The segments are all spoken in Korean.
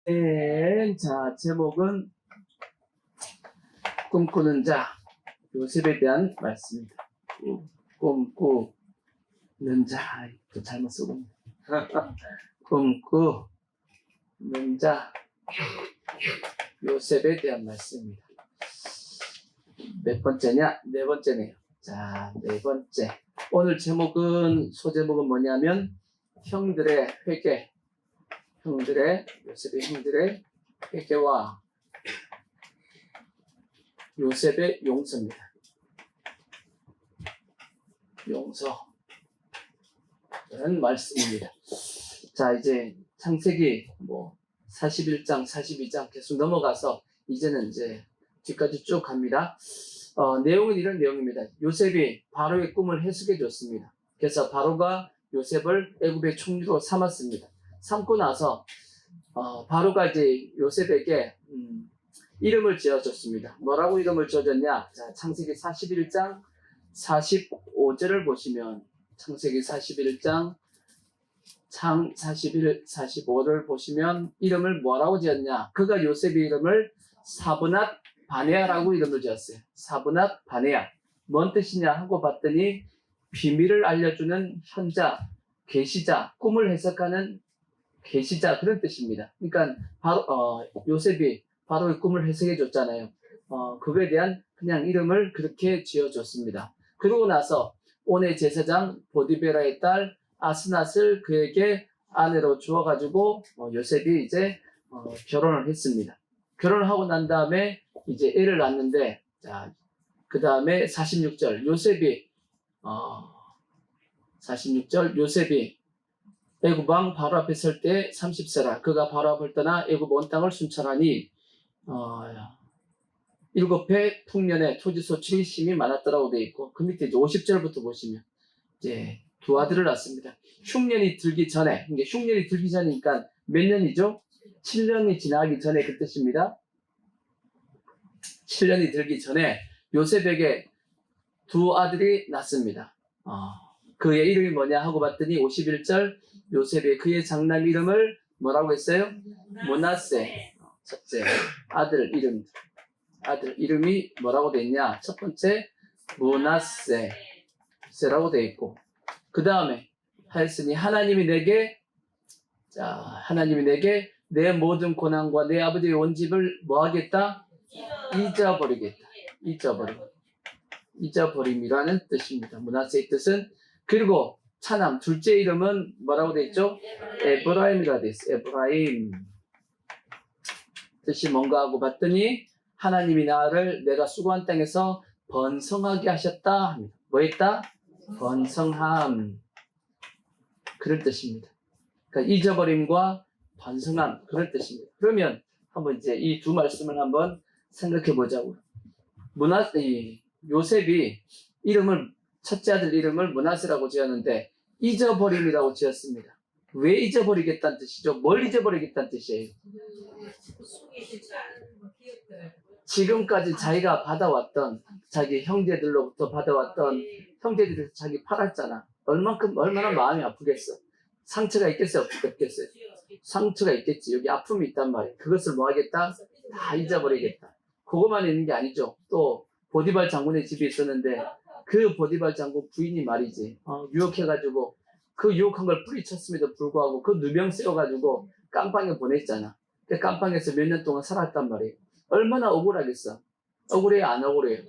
네, 자, 제목은 꿈꾸는 자, 요셉에 대한 말씀입니다. 꿈꾸는 자, 또 잘못 쓰고 꿈꾸는 자, 요셉에 대한 말씀입니다. 몇 번째냐? 네 번째네요. 자, 네 번째. 오늘 소제목은 뭐냐면 형들의 회개, 요셉의 형들의 회개와 요셉의 용서입니다. 용서라는 말씀입니다. 자, 이제 창세기 41장, 42장 계속 넘어가서 이제는 이제 뒤까지 쭉 갑니다. 내용은 이런 내용입니다. 요셉이 바로의 꿈을 해석해 줬습니다. 그래서 바로가 요셉을 애굽의 총리로 삼았습니다. 삼고 나서 바로가 이제 요셉에게 이름을 지어줬습니다. 뭐라고 이름을 지어줬냐? 자, 창세기 41장 45절을 보시면 창세기 41장 45를 보시면 이름을 뭐라고 지었냐? 그가 요셉의 이름을 사브낫 바네아라고 이름을 지었어요. 사브낫 바네아. 뭔 뜻이냐 하고 봤더니 비밀을 알려주는 현자, 계시자, 꿈을 해석하는 계시자, 그런 뜻입니다. 그러니까 요셉이 바로의 꿈을 해석해 줬잖아요. 그거에 대한 그냥 이름을 그렇게 지어줬습니다. 그러고 나서 온의 제사장 보디베라의 딸 아스낫을 그에게 아내로 주어가지고 요셉이 이제 결혼을 했습니다. 결혼을 하고 난 다음에 이제 애를 낳는데, 자, 그 다음에 46절 요셉이 애굽 왕 바로 앞에 설 때 30세라. 그가 바로 앞을 떠나 애굽 온 땅을 순찰하니 7해 풍년에 토지 소출이 심히 많았더라고 되어 있고, 그 밑에 이제 50절부터 보시면 이제 두 아들을 낳습니다. 흉년이 들기 전에, 이게 흉년이 들기 전이니까 몇 년이죠? 7년이 지나기 전에 그 뜻입니다. 7년이 들기 전에 요셉에게 두 아들이 낳습니다. 그의 이름이 뭐냐 하고 봤더니 51절 요셉이 그의 장남 이름을 뭐라고 했어요? 므낫세. 첫째 아들 이름이 뭐라고 돼 있냐? 첫 번째 므낫세라고 돼 있고, 그 다음에 하였으니 하나님이 내게 내 모든 고난과 내 아버지의 원집을 뭐 하겠다? 잊어버림이라는 뜻입니다. 므낫세의 뜻은. 그리고 차남 둘째 이름은 뭐라고 돼 있죠? 에브라임이라 돼 있어요. 에브라임. 뜻이 뭔가 하고 봤더니 하나님이 나를 내가 수고한 땅에서 번성하게 하셨다 합니다. 뭐 했다? 번성함. 그런 뜻입니다. 그러니까 잊어버림과 번성함, 그런 뜻입니다. 그러면 한번 이제 이 두 말씀을 한번 생각해 보자고요. 요셉이 첫째 아들 이름을 므낫세라고 지었는데 잊어버림이라고 지었습니다. 왜 잊어버리겠다는 뜻이죠? 뭘 잊어버리겠다는 뜻이에요? 지금까지 자기가 받아왔던, 자기 형제들로부터 받아왔던, 형제들이 자기 팔았잖아. 얼마나 마음이 아프겠어. 상처가 있겠어요? 없겠어요? 상처가 있겠지. 여기 아픔이 있단 말이에요. 그것을 뭐 하겠다? 다 잊어버리겠다. 그것만 있는 게 아니죠. 또 보디발 장군의 집이 있었는데 그 보디발 장군 부인이 말이지, 유혹해가지고 그 유혹한 걸 뿌리쳤음에도 불구하고 그 누명 세워가지고 깜빵에 보냈잖아. 그 깜빵에서 몇 년 동안 살았단 말이에요. 얼마나 억울하겠어. 억울해요? 안 억울해요?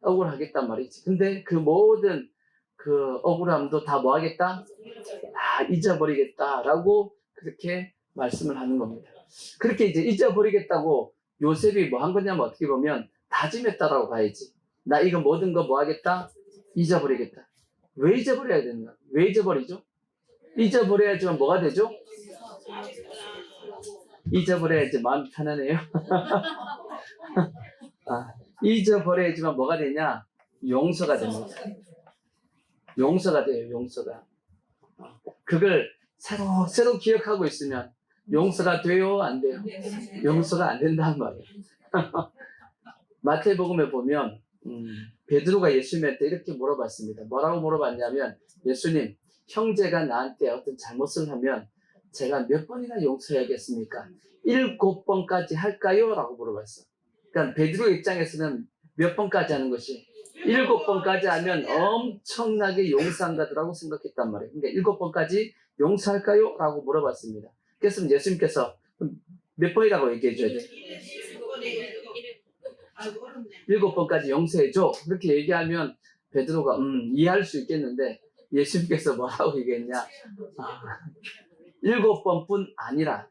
억울하겠단 말이지. 근데 그 모든 그 억울함도 다 뭐 하겠다? 다 잊어버리겠다라고 그렇게 말씀을 하는 겁니다. 그렇게 이제 잊어버리겠다고 요셉이 뭐 한 거냐면 어떻게 보면 다짐했다라고 봐야지. 나 이거 모든 거 뭐 하겠다? 잊어버리겠다. 왜 잊어버려야 되는가? 왜 잊어버리죠? 잊어버려야지만 뭐가 되죠? 잊어버려야지 마음이 편하네요. 잊어버려야지만 뭐가 되냐? 용서가 됩니다. 용서가 돼요, 용서가. 그걸 새로 기억하고 있으면 용서가 돼요, 안 돼요? 용서가 안 된다는 말이에요. 마태복음에 보면 베드로가 예수님한테 이렇게 물어봤습니다. 뭐라고 물어봤냐면, 예수님, 형제가 나한테 어떤 잘못을 하면 제가 몇 번이나 용서해야겠습니까? 7번까지 할까요? 라고 물어봤어. 그러니까 베드로 입장에서는 몇 번까지 하는 것이 7번까지 하면 엄청나게 용서한다더라고 생각했단 말이에요. 그러니까 7번까지 용서할까요? 라고 물어봤습니다. 그래서 예수님께서 몇 번이라고 얘기해 줘야 돼? 7번까지 용서해줘. 그렇게 얘기하면 베드로가 이해할 수 있겠는데 예수님께서 뭐라고 얘기했냐? 7번뿐 아니라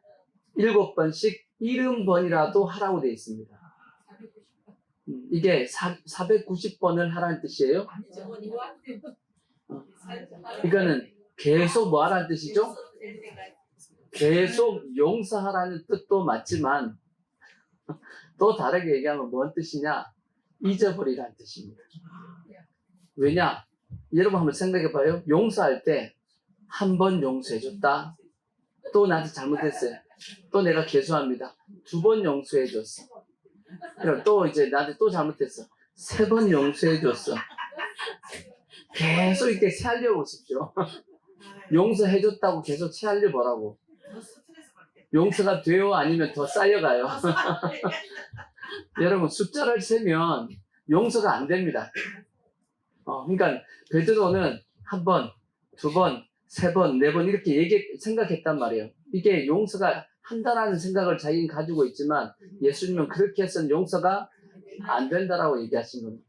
7번씩 70번이라도 하라고 되어 있습니다. 이게 490번을 하라는 뜻이에요. 이거는 계속 뭐 하라는 뜻이죠? 계속 용서하라는 뜻도 맞지만 또 다르게 얘기하면 뭔 뜻이냐? 잊어버리라는 뜻입니다. 왜냐? 여러분 한번 생각해봐요. 용서할 때 한 번 용서해줬다. 또 나한테 잘못했어요. 또 내가 개수합니다. 2번 용서해줬어. 그럼 또 이제 나한테 또 잘못했어. 3번 용서해줬어. 계속 이렇게 살려보십시오. 용서해줬다고 계속 살려보라고. 용서가 돼요? 아니면 더 쌓여가요? 여러분 숫자를 세면 용서가 안 됩니다. 그러니까 베드로는 1번, 2번, 3번, 4번 이렇게 생각했단 말이에요. 이게 용서가 한다라는 생각을 자기는 가지고 있지만 예수님은 그렇게 해서는 용서가 안 된다라고 얘기하신 겁니다.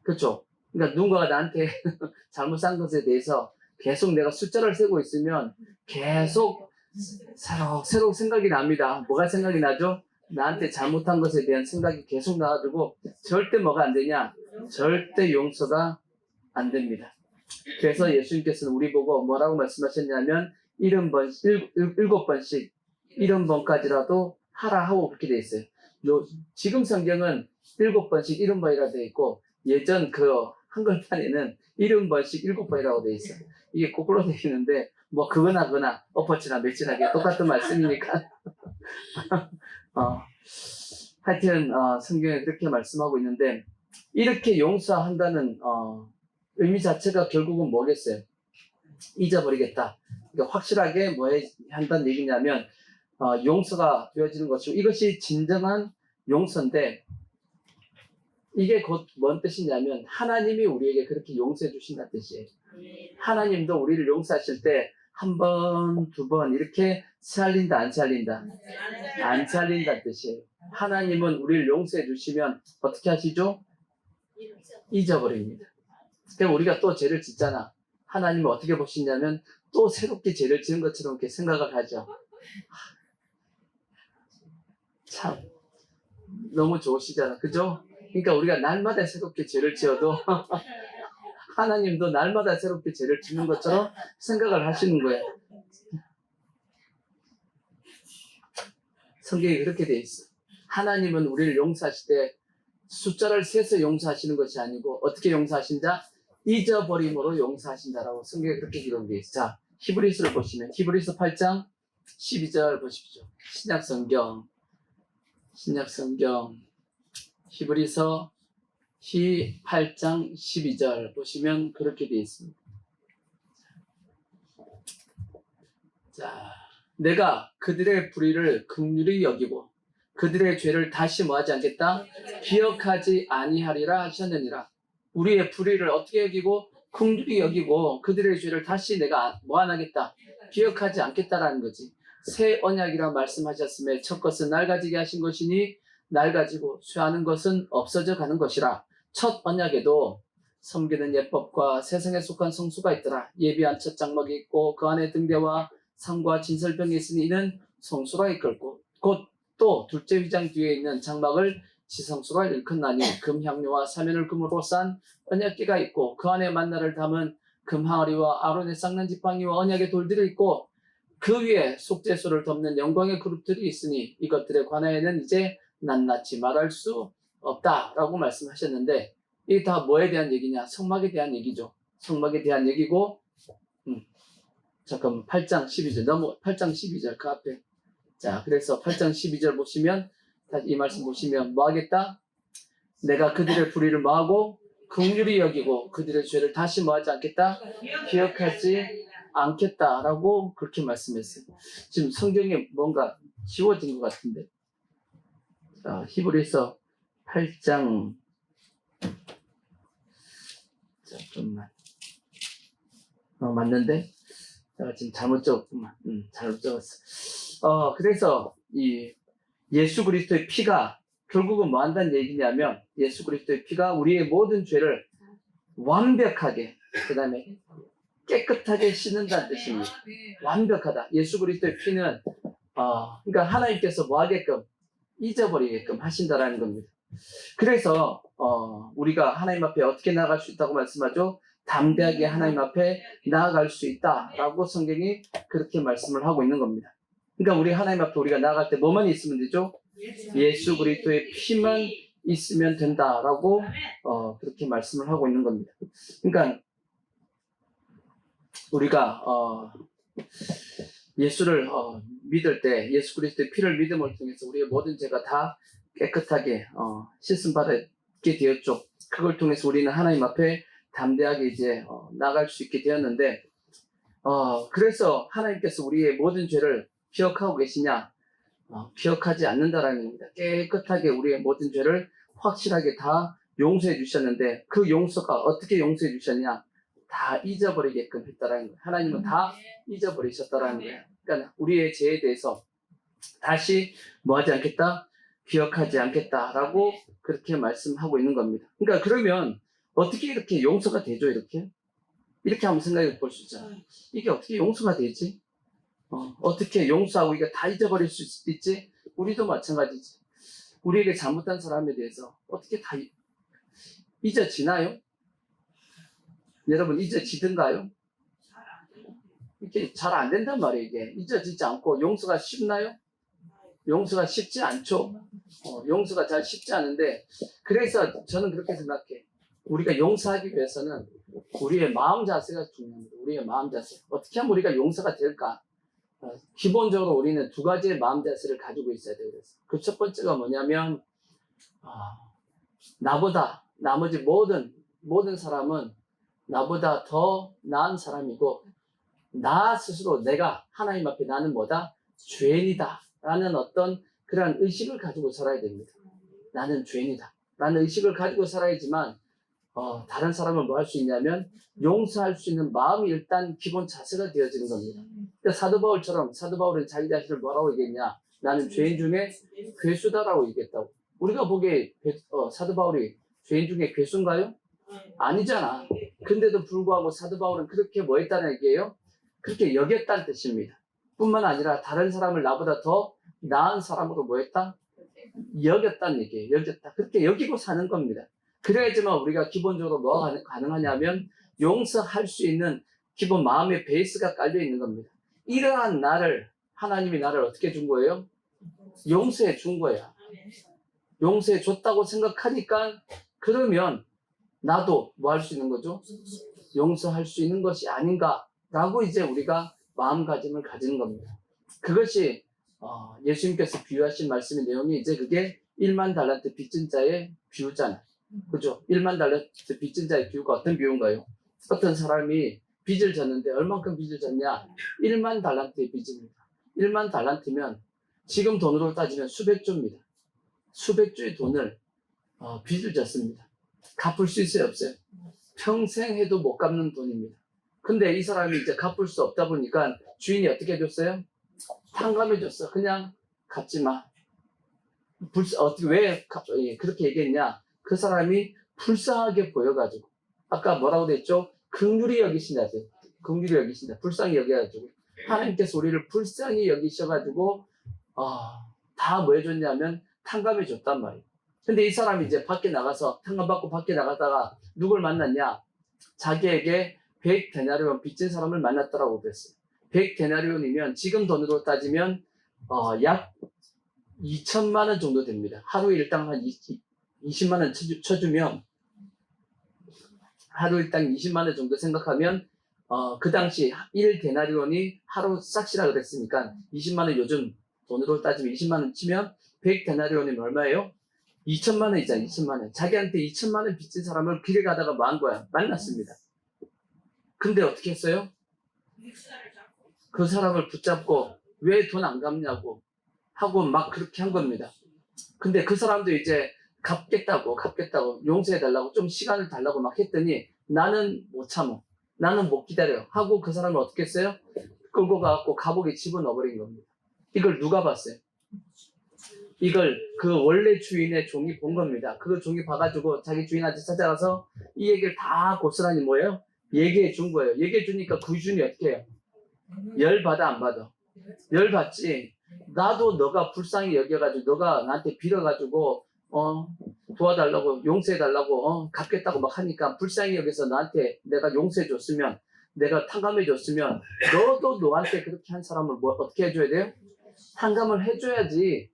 그렇죠? 그러니까 누군가가 나한테 잘못한 것에 대해서 계속 내가 숫자를 세고 있으면 계속 새로 생각이 납니다. 뭐가 생각이 나죠? 나한테 잘못한 것에 대한 생각이 계속 나가지고 절대 뭐가 안 되냐? 절대 용서가 안 됩니다. 그래서 예수님께서는 우리 보고 뭐라고 말씀하셨냐면 7번씩 70번까지라도 하라 하고 그렇게 돼 있어요. 지금 성경은 7번씩 70번이라고 돼 있고 예전 그 한글판에는 70번씩 7번이라고 돼 있어요. 이게 거꾸로 돼 있는데 뭐 그거나 엎어치나 매치나 똑같은 말씀이니까 하여튼 성경에 그렇게 말씀하고 있는데 이렇게 용서한다는 의미 자체가 결국은 뭐겠어요? 잊어버리겠다. 그러니까 확실하게 뭐 한다는 얘기냐면 용서가 되어지는 것이고 이것이 진정한 용서인데 이게 곧 뭔 뜻이냐면 하나님이 우리에게 그렇게 용서해 주신다는 뜻이에요. 하나님도 우리를 용서하실 때 1번, 2번 이렇게 살린다 안 살린다? 안 살린다는 뜻이에요. 하나님은 우리를 용서해 주시면 어떻게 하시죠? 잊어버립니다. 그럼 우리가 또 죄를 짓잖아. 하나님은 어떻게 보시냐면 또 새롭게 죄를 지은 것처럼 이렇게 생각을 하죠. 참 너무 좋으시잖아. 그죠? 그러니까 우리가 날마다 새롭게 죄를 지어도 하나님도 날마다 새롭게 죄를 짓는 것처럼 생각을 하시는 거예요. 성경이 그렇게 돼 있어. 하나님은 우리를 용서하실 때 숫자를 세서 용서하시는 것이 아니고 어떻게 용서하신다? 잊어버림으로 용서하신다라고 성경에 그렇게 기록되어 있어. 자, 히브리서를 보시면 히브리서 8장 12절 보십시오. 신약성경 히브리서 8장 12절 보시면 그렇게 되어 있습니다. 자, 내가 그들의 불의를 긍휼히 여기고 그들의 죄를 다시 뭐하지 않겠다? 기억하지 아니하리라 하셨느니라. 우리의 불의를 어떻게 여기고 긍휼히 여기고 그들의 죄를 다시 내가 뭐 안 하겠다? 기억하지 않겠다라는 거지. 새 언약이라 말씀하셨음에 첫 것은 낡아지게 하신 것이니 낡아지고 쇠하는 것은 없어져 가는 것이라. 첫 언약에도 섬기는 예법과 세상에 속한 성수가 있더라. 예비한 첫 장막이 있고 그 안에 등대와 상과 진설병이 있으니 이는 성수가 이끌고 곧 또 둘째 휘장 뒤에 있는 장막을 지성소가 일컫나니 금향료와 사면을 금으로 싼 언약궤가 있고 그 안에 만나를 담은 금항아리와 아론의 쌍난 지팡이와 언약의 돌들이 있고 그 위에 속죄소를 덮는 영광의 그룹들이 있으니 이것들에 관하여는 이제 낱낱이 말할 수 없다라고 말씀하셨는데 이게 다 뭐에 대한 얘기냐? 성막에 대한 얘기죠. 성막에 대한 얘기고 잠깐만 8장 12절 8장 12절 그 앞에 자 그래서 8장 12절 보시면 다시 이 말씀 보시면 뭐 하겠다? 내가 그들의 불의를 뭐하고 긍휼히 여기고 그들의 죄를 다시 뭐하지 않겠다? 기억하지 않겠다라고 그렇게 말씀했어요. 지금 성경에 뭔가 지워진 것 같은데. 자, 히브리서 8장. 잠깐만. 맞는데? 제가 지금 잘못 적었구만. 잘못 적었어. 그래서 이 예수 그리스도의 피가 결국은 뭐 한다는 얘기냐면, 예수 그리스도의 피가 우리의 모든 죄를 완벽하게, 그 다음에 깨끗하게 씻는다는 뜻입니다. 완벽하다. 예수 그리스도의 피는, 그러니까 하나님께서 뭐 하게끔, 잊어버리게끔 하신다라는 겁니다. 그래서, 우리가 하나님 앞에 어떻게 나아갈 수 있다고 말씀하죠? 담대하게 하나님 앞에 나아갈 수 있다라고 성경이 그렇게 말씀을 하고 있는 겁니다. 그러니까 우리 하나님 앞에 우리가 나아갈 때 뭐만 있으면 되죠? 예수 그리스도의 피만 있으면 된다라고 그렇게 말씀을 하고 있는 겁니다. 그러니까 우리가 예수를 믿을 때, 예수 그리스도의 피를 믿음을 통해서 우리의 모든 죄가 다 깨끗하게 씻음 받게 되었죠. 그걸 통해서 우리는 하나님 앞에 담대하게 이제 나갈 수 있게 되었는데, 그래서 하나님께서 우리의 모든 죄를 기억하고 계시냐? 기억하지 않는다라는 겁니다. 깨끗하게 우리의 모든 죄를 확실하게 다 용서해 주셨는데, 그 용서가 어떻게 용서해 주셨냐? 다 잊어버리게끔 했다라는 거예요. 하나님은 다 잊어버리셨다라는 거예요. 그러니까 우리의 죄에 대해서 다시 뭐 하지 않겠다? 기억하지 않겠다라고 그렇게 말씀하고 있는 겁니다. 그러니까 그러면 어떻게 이렇게 용서가 되죠? 이렇게 한번 생각해 볼 수 있잖아요. 이게 어떻게 용서가 되지? 어떻게 용서하고 이게 다 잊어버릴 수 있지? 우리도 마찬가지지. 우리에게 잘못한 사람에 대해서 어떻게 다 잊어지나요? 여러분, 잊어지든가요? 이게 잘 안 된단 말이에요. 이게 잊어지지 않고 용서가 쉽나요? 용서가 쉽지 않죠. 용서가 잘 쉽지 않은데, 그래서 저는 그렇게 생각해. 우리가 용서하기 위해서는 우리의 마음 자세가 중요합니다. 우리의 마음 자세. 어떻게 하면 우리가 용서가 될까? 기본적으로 우리는 두 가지의 마음 자세를 가지고 있어야 돼요. 그 첫 번째가 뭐냐면, 나보다, 나머지 모든 사람은 나보다 더 나은 사람이고, 나 스스로 내가 하나님 앞에 나는 뭐다? 죄인이다. 라는 어떤 그러한 의식을 가지고 살아야 됩니다. 나는 죄인이다. 라는 의식을 가지고 살아야지만, 다른 사람을 뭐 할 수 있냐면, 용서할 수 있는 마음이 일단 기본 자세가 되어지는 겁니다. 그러니까 사도 바울은 자기 자신을 뭐라고 얘기했냐? 나는 죄인 중에 괴수다라고 얘기했다고. 우리가 보기에 사도 바울이 죄인 중에 괴수인가요? 아니잖아. 근데도 불구하고 사도 바울은 그렇게 뭐 했다는 얘기예요? 그렇게 여겼다는 뜻입니다. 뿐만 아니라 다른 사람을 나보다 더 나은 사람으로 뭐 했다? 여겼다는 얘기예요. 여겼다. 그렇게 여기고 사는 겁니다. 그래야지만 우리가 기본적으로 뭐가 가능하냐면 용서할 수 있는 기본 마음의 베이스가 깔려 있는 겁니다. 이러한 하나님이 나를 어떻게 준 거예요? 용서해 준 거야. 용서해 줬다고 생각하니까, 그러면 나도 뭐 할 수 있는 거죠? 용서할 수 있는 것이 아닌가라고 이제 우리가 마음가짐을 가지는 겁니다. 그것이 예수님께서 비유하신 말씀의 내용이 이제 그게 1만 달란트 빚진 자의 비유잖아요. 그죠? 1만 달란트 빚진 자의 비유가 어떤 비유인가요? 어떤 사람이 빚을 졌는데 얼만큼 빚을 졌냐? 1만 달란트의 빚입니다. 1만 달란트면 지금 돈으로 따지면 수백조입니다. 수백조의 돈을 빚을 졌습니다. 갚을 수 있어요, 없어요? 평생 해도 못 갚는 돈입니다. 근데 이 사람이 이제 갚을 수 없다 보니까 주인이 어떻게 해줬어요? 탕감해줬어. 그냥 갚지 마. 왜 그렇게 얘기했냐? 그 사람이 불쌍하게 보여가지고. 아까 뭐라고 됐죠? 긍휼히 여기신다. 긍휼히 여기신다. 불쌍히 여겨가지고. 하나님께서 우리를 불쌍히 여기셔가지고, 다 뭐 해줬냐면 탕감해줬단 말이에요. 근데 이 사람이 이제 탕감받고 밖에 나가다가 누굴 만났냐? 자기에게 100데나리온 빚진 사람을 만났더라고 그랬어요. 100데나리온이면 지금 돈으로 따지면 약 2천만 원 정도 됩니다. 하루 일당 한 20만 원 쳐주면, 하루 일당 20만 원 정도 생각하면 그 당시 1데나리온이 하루 싹시라 그랬으니까 20만 원, 요즘 돈으로 따지면 20만 원 치면 100데나리온이면 얼마예요? 2천만 원이잖아. 2천만 원. 자기한테 2천만 원 빚진 사람을 길에 가다가 만났습니다. 근데 어떻게 했어요? 그 사람을 붙잡고 왜 돈 안 갚냐고 하고 막 그렇게 한 겁니다. 근데 그 사람도 이제 갚겠다고 용서해달라고 좀 시간을 달라고 막 했더니 나는 못 참어. 나는 못 기다려. 하고 그 사람을 어떻게 했어요? 끌고 가갖고 감옥에 집어넣어버린 겁니다. 이걸 누가 봤어요? 이걸 그 원래 주인의 종이 본 겁니다. 그 종이 봐가지고 자기 주인한테 찾아가서 이 얘기를 다 고스란히 뭐예요? 얘기해 준 거예요. 얘기해 주니까 그 주인이 어떻게 해요? 열 받아 안 받아? 열 받지. 나도 너가 불쌍히 여겨가지고 너가 나한테 빌어가지고 도와달라고 용서해달라고 갚겠다고 막 하니까 불쌍히 여겨서 나한테 내가 용서해줬으면 내가 탕감해줬으면 너도 너한테 그렇게 한 사람을 뭐 어떻게 해줘야 돼요? 탕감을 해줘야지.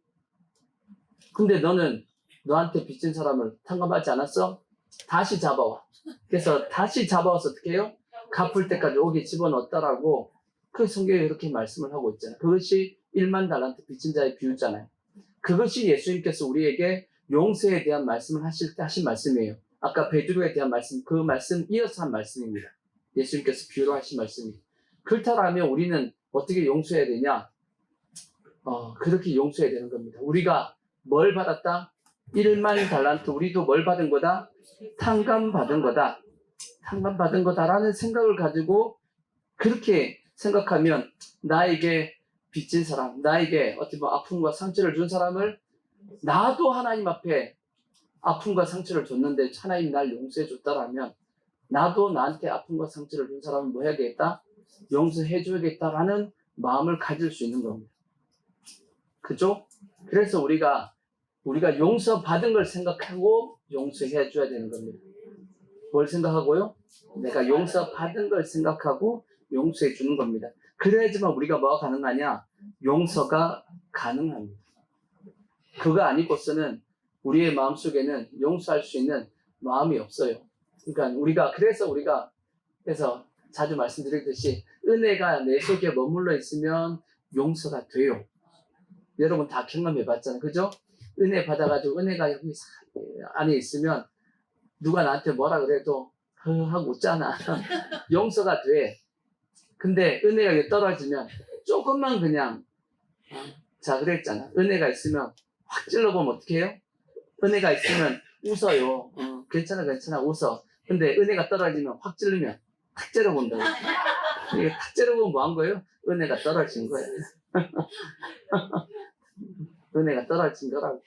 근데 너는 너한테 빚진 사람을 탕감하지 않았어? 다시 잡아와. 그래서 다시 잡아와서 어떻게 해요? 갚을 때까지 오게 집어넣었다라고 그 성경에 이렇게 말씀을 하고 있잖아요. 그것이 1만 달란트 빚진 자의 비유잖아요. 그것이 예수님께서 우리에게 용서에 대한 말씀을 하실 때 하신 말씀이에요. 아까 베드로에 대한 말씀, 그 말씀 이어서 한 말씀입니다. 예수님께서 비유로 하신 말씀이. 그렇다면 우리는 어떻게 용서해야 되냐? 그렇게 용서해야 되는 겁니다. 우리가 뭘 받았다? 1만 달란트. 우리도 뭘 받은 거다? 탕감받은 거다. 탕감받은 거다라는 생각을 가지고 그렇게 생각하면 나에게 빚진 사람, 나에게 어떻게 보면 아픔과 상처를 준 사람을 나도 하나님 앞에 아픔과 상처를 줬는데 하나님이 날 용서해 줬다라면 나도 나한테 아픔과 상처를 준 사람을 뭐 해야겠다? 용서해 줘야겠다라는 마음을 가질 수 있는 겁니다. 그죠? 그래서 우리가 용서받은 걸 생각하고 용서해 줘야 되는 겁니다. 뭘 생각하고요? 내가 용서받은 걸 생각하고 용서해 주는 겁니다. 그래야지만 우리가 뭐가 가능하냐? 용서가 가능합니다. 그거 아니고서는 우리의 마음속에는 용서할 수 있는 마음이 없어요. 그러니까 그래서 자주 말씀드리듯이 은혜가 내 속에 머물러 있으면 용서가 돼요. 여러분 다 경험해 봤잖아요. 그죠? 은혜 받아가지고 은혜가 여기 안에 있으면 누가 나한테 뭐라 그래도 하고 웃잖아. 용서가 돼. 근데 은혜가 떨어지면 조금만 그냥 자 그랬잖아. 은혜가 있으면 확 찔러보면 어떻게 해요? 은혜가 있으면 웃어요. 괜찮아 웃어. 근데 은혜가 떨어지면 확 찔르면 탁 째려본다고. 이게 탁 째려보면 뭐 한 거예요? 은혜가 떨어진 거예요. 은혜가 떨어진 거라고.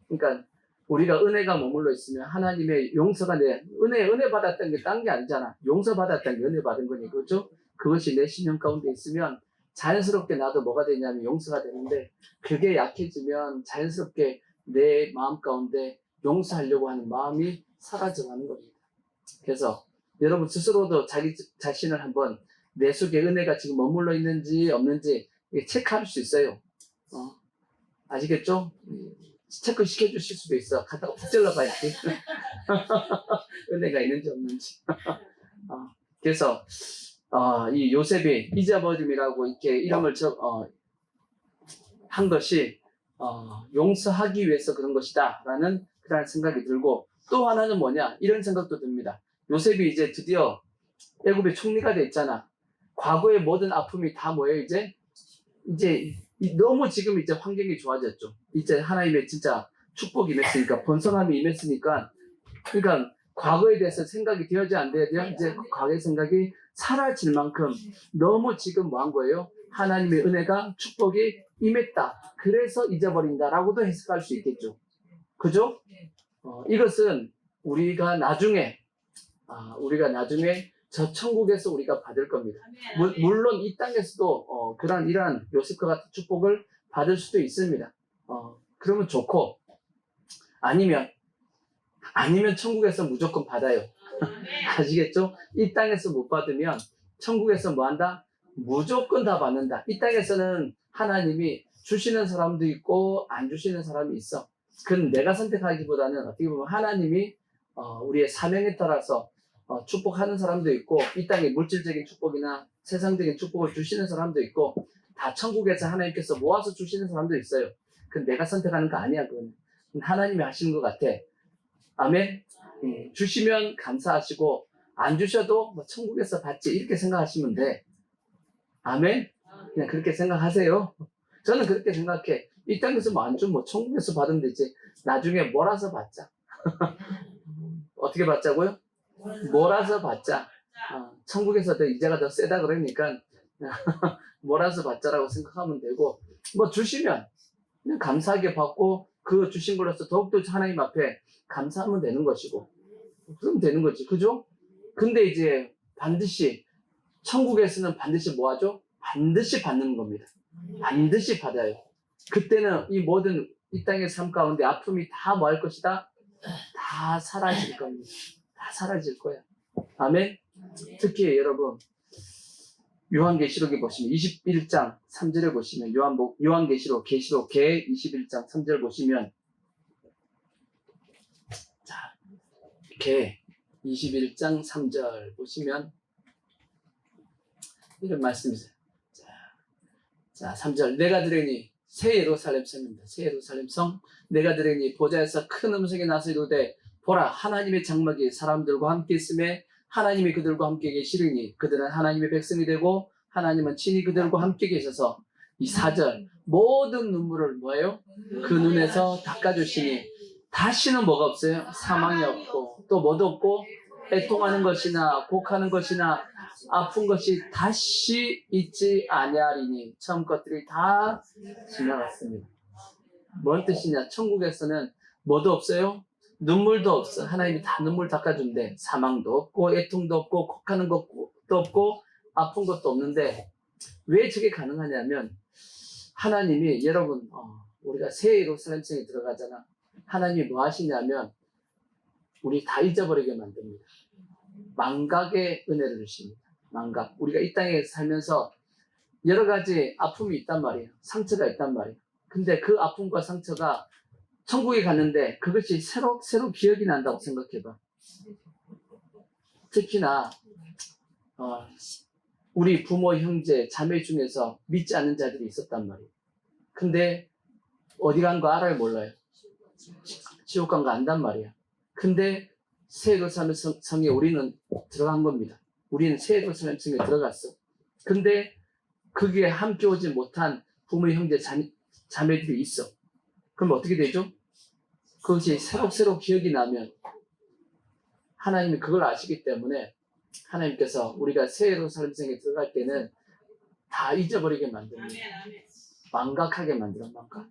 그러니까 우리가 은혜가 머물러 있으면 하나님의 용서가 은혜 받았던 게 딴 게 아니잖아. 용서 받았던 게 은혜 받은 거니, 그렇죠? 그것이 내 신령 가운데 있으면 자연스럽게 나도 뭐가 되냐면 용서가 되는데 그게 약해지면 자연스럽게 내 마음 가운데 용서하려고 하는 마음이 사라져가는 겁니다. 그래서 여러분 스스로도 자기 자신을 한번 내 속에 은혜가 지금 머물러 있는지 없는지 체크할 수 있어요. 아시겠죠? 체크 시켜주실 수도 있어. 갖다가 푹 찔러봐야지. 은혜가 있는지 없는지. 그래서 이 요셉이 잊어버림이라고 이렇게 이름을 한 것이 용서하기 위해서 그런 것이다 라는 그런 생각이 들고 또 하나는 뭐냐 이런 생각도 듭니다. 요셉이 이제 드디어 애굽의 총리가 됐잖아. 과거의 모든 아픔이 다 뭐예요? 이제 너무 지금 이제 환경이 좋아졌죠. 이제 하나님의 진짜 축복이 임했으니까 번성함이 임했으니까 그러니까 과거에 대해서 생각이 되어야지 안 돼야 돼요? 이제 과거의 생각이 사라질 만큼 너무 지금 뭐 한 거예요? 하나님의 은혜가 축복이 임했다. 그래서 잊어버린다라고도 해석할 수 있겠죠. 그죠? 이것은 우리가 나중에 저 천국에서 우리가 받을 겁니다. 물론 이 땅에서도 이러한 요셉과 같은 축복을 받을 수도 있습니다. 그러면 좋고 아니면 천국에서 무조건 받아요. 아시겠죠? 이 땅에서 못 받으면 천국에서 뭐 한다? 무조건 다 받는다. 이 땅에서는 하나님이 주시는 사람도 있고 안 주시는 사람이 있어. 그건 내가 선택하기보다는 어떻게 보면 하나님이 우리의 사명에 따라서 축복하는 사람도 있고 이 땅에 물질적인 축복이나 세상적인 축복을 주시는 사람도 있고 다 천국에서 하나님께서 모아서 주시는 사람도 있어요. 그건 내가 선택하는 거 아니야. 그건 하나님이 하시는 것 같아. 아멘. 주시면 감사하시고 안 주셔도 뭐 천국에서 받지 이렇게 생각하시면 돼. 아멘? 그냥 그렇게 생각하세요. 저는 그렇게 생각해. 이 땅에서 뭐 안 주면 뭐 천국에서 받으면 되지. 나중에 몰아서 받자. 어떻게 받자고요? 몰아서 받자. 천국에서 더 이자가 더 세다 그러니까 몰아서 받자라고 생각하면 되고, 뭐 주시면 그냥 감사하게 받고 그 주신 걸로서 더욱더 하나님 앞에 감사하면 되는 것이고, 그러면 되는 거지. 그죠? 근데 이제 반드시 천국에서는 반드시 뭐 하죠? 반드시 받는 겁니다. 반드시 받아요. 그때는 이 모든 이 땅의 삶 가운데 아픔이 다 뭐 할 것이다? 다 사라질 겁니다. 다 사라질 거야. 아멘? 특히 여러분, 요한계시록에 보시면 21장 3절에 보시면 요한계시록 계시록 개 21장 3절 보시면, 자, 개 21장 3절 보시면 이런 말씀이세요. 자, 3절. 내가 들으니 새 예루살렘 성입니다. 새 예루살렘 성. 내가 들으니 보좌에서 큰 음성이 나서 이르되 보라 하나님의 장막이 사람들과 함께 있음에 하나님이 그들과 함께 계시리니 그들은 하나님의 백성이 되고 하나님은 친히 그들과 함께 계셔서, 이 4절. 모든 눈물을 뭐예요? 그 눈에서 닦아주시니 다시는 뭐가 없어요? 사망이 없고 또 뭐도 없고 애통하는 것이나 곡하는 것이나 아픈 것이 다시 있지 아니하리니 처음 것들이 다 지나갔습니다. 뭔 뜻이냐? 천국에서는 뭐도 없어요? 눈물도 없어. 하나님이 다 눈물 닦아준대. 사망도 없고 애통도 없고 곡하는 것도 없고 아픈 것도 없는데, 왜 저게 가능하냐면 하나님이, 여러분 우리가 새 예루살렘 성에 들어가잖아. 하나님이 뭐 하시냐면 우리 다 잊어버리게 만듭니다. 망각의 은혜를 주십니다. 망각. 우리가 이 땅에 살면서 여러 가지 아픔이 있단 말이에요. 상처가 있단 말이에요. 근데 그 아픔과 상처가 천국에 갔는데 그것이 새로 기억이 난다고 생각해봐. 특히나 우리 부모, 형제, 자매 중에서 믿지 않는 자들이 있었단 말이에요. 근데 어디 간 거 알아요? 몰라요? 지옥 간 거 안단 말이야. 근데 새 예루살렘 성에 우리는 들어간 겁니다. 우리는 새 예루살렘 성에 들어갔어. 근데 거기에 함께 오지 못한 부모, 형제, 자매들이 있어. 그럼 어떻게 되죠? 그것이 새로 기억이 나면 하나님이 그걸 아시기 때문에 하나님께서 우리가 새 예루살렘 성에 들어갈 때는 다 잊어버리게 만듭니다. 망각하게 만들어, 망각.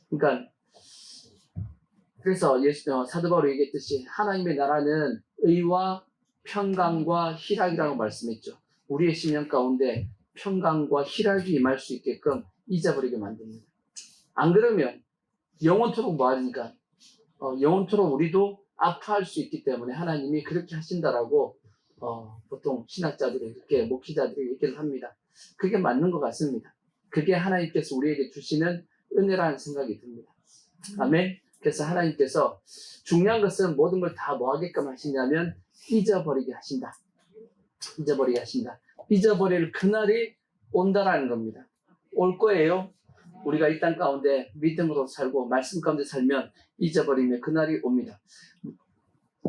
그러니까 그래서 사도 바울이 얘기했듯이 하나님의 나라는 의와 평강과 희락이라고 말씀했죠. 우리의 심령 가운데 평강과 희락이 임할 수 있게끔 잊어버리게 만듭니다. 안 그러면 영원토록 뭐 하니까 영원토록 우리도 아파할 수 있기 때문에 하나님이 그렇게 하신다라고 보통 신학자들이 이렇게, 목회자들이 얘기를 합니다. 그게 맞는 것 같습니다. 그게 하나님께서 우리에게 주시는 은혜라는 생각이 듭니다. 아멘. 그래서 하나님께서 중요한 것은 모든 걸 다 뭐 하게끔 하시냐면 잊어버리게 하신다. 잊어버리게 하신다. 잊어버릴 그날이 온다라는 겁니다. 올 거예요. 우리가 이 땅 가운데 믿음으로 살고 말씀 가운데 살면 잊어버리면 그날이 옵니다.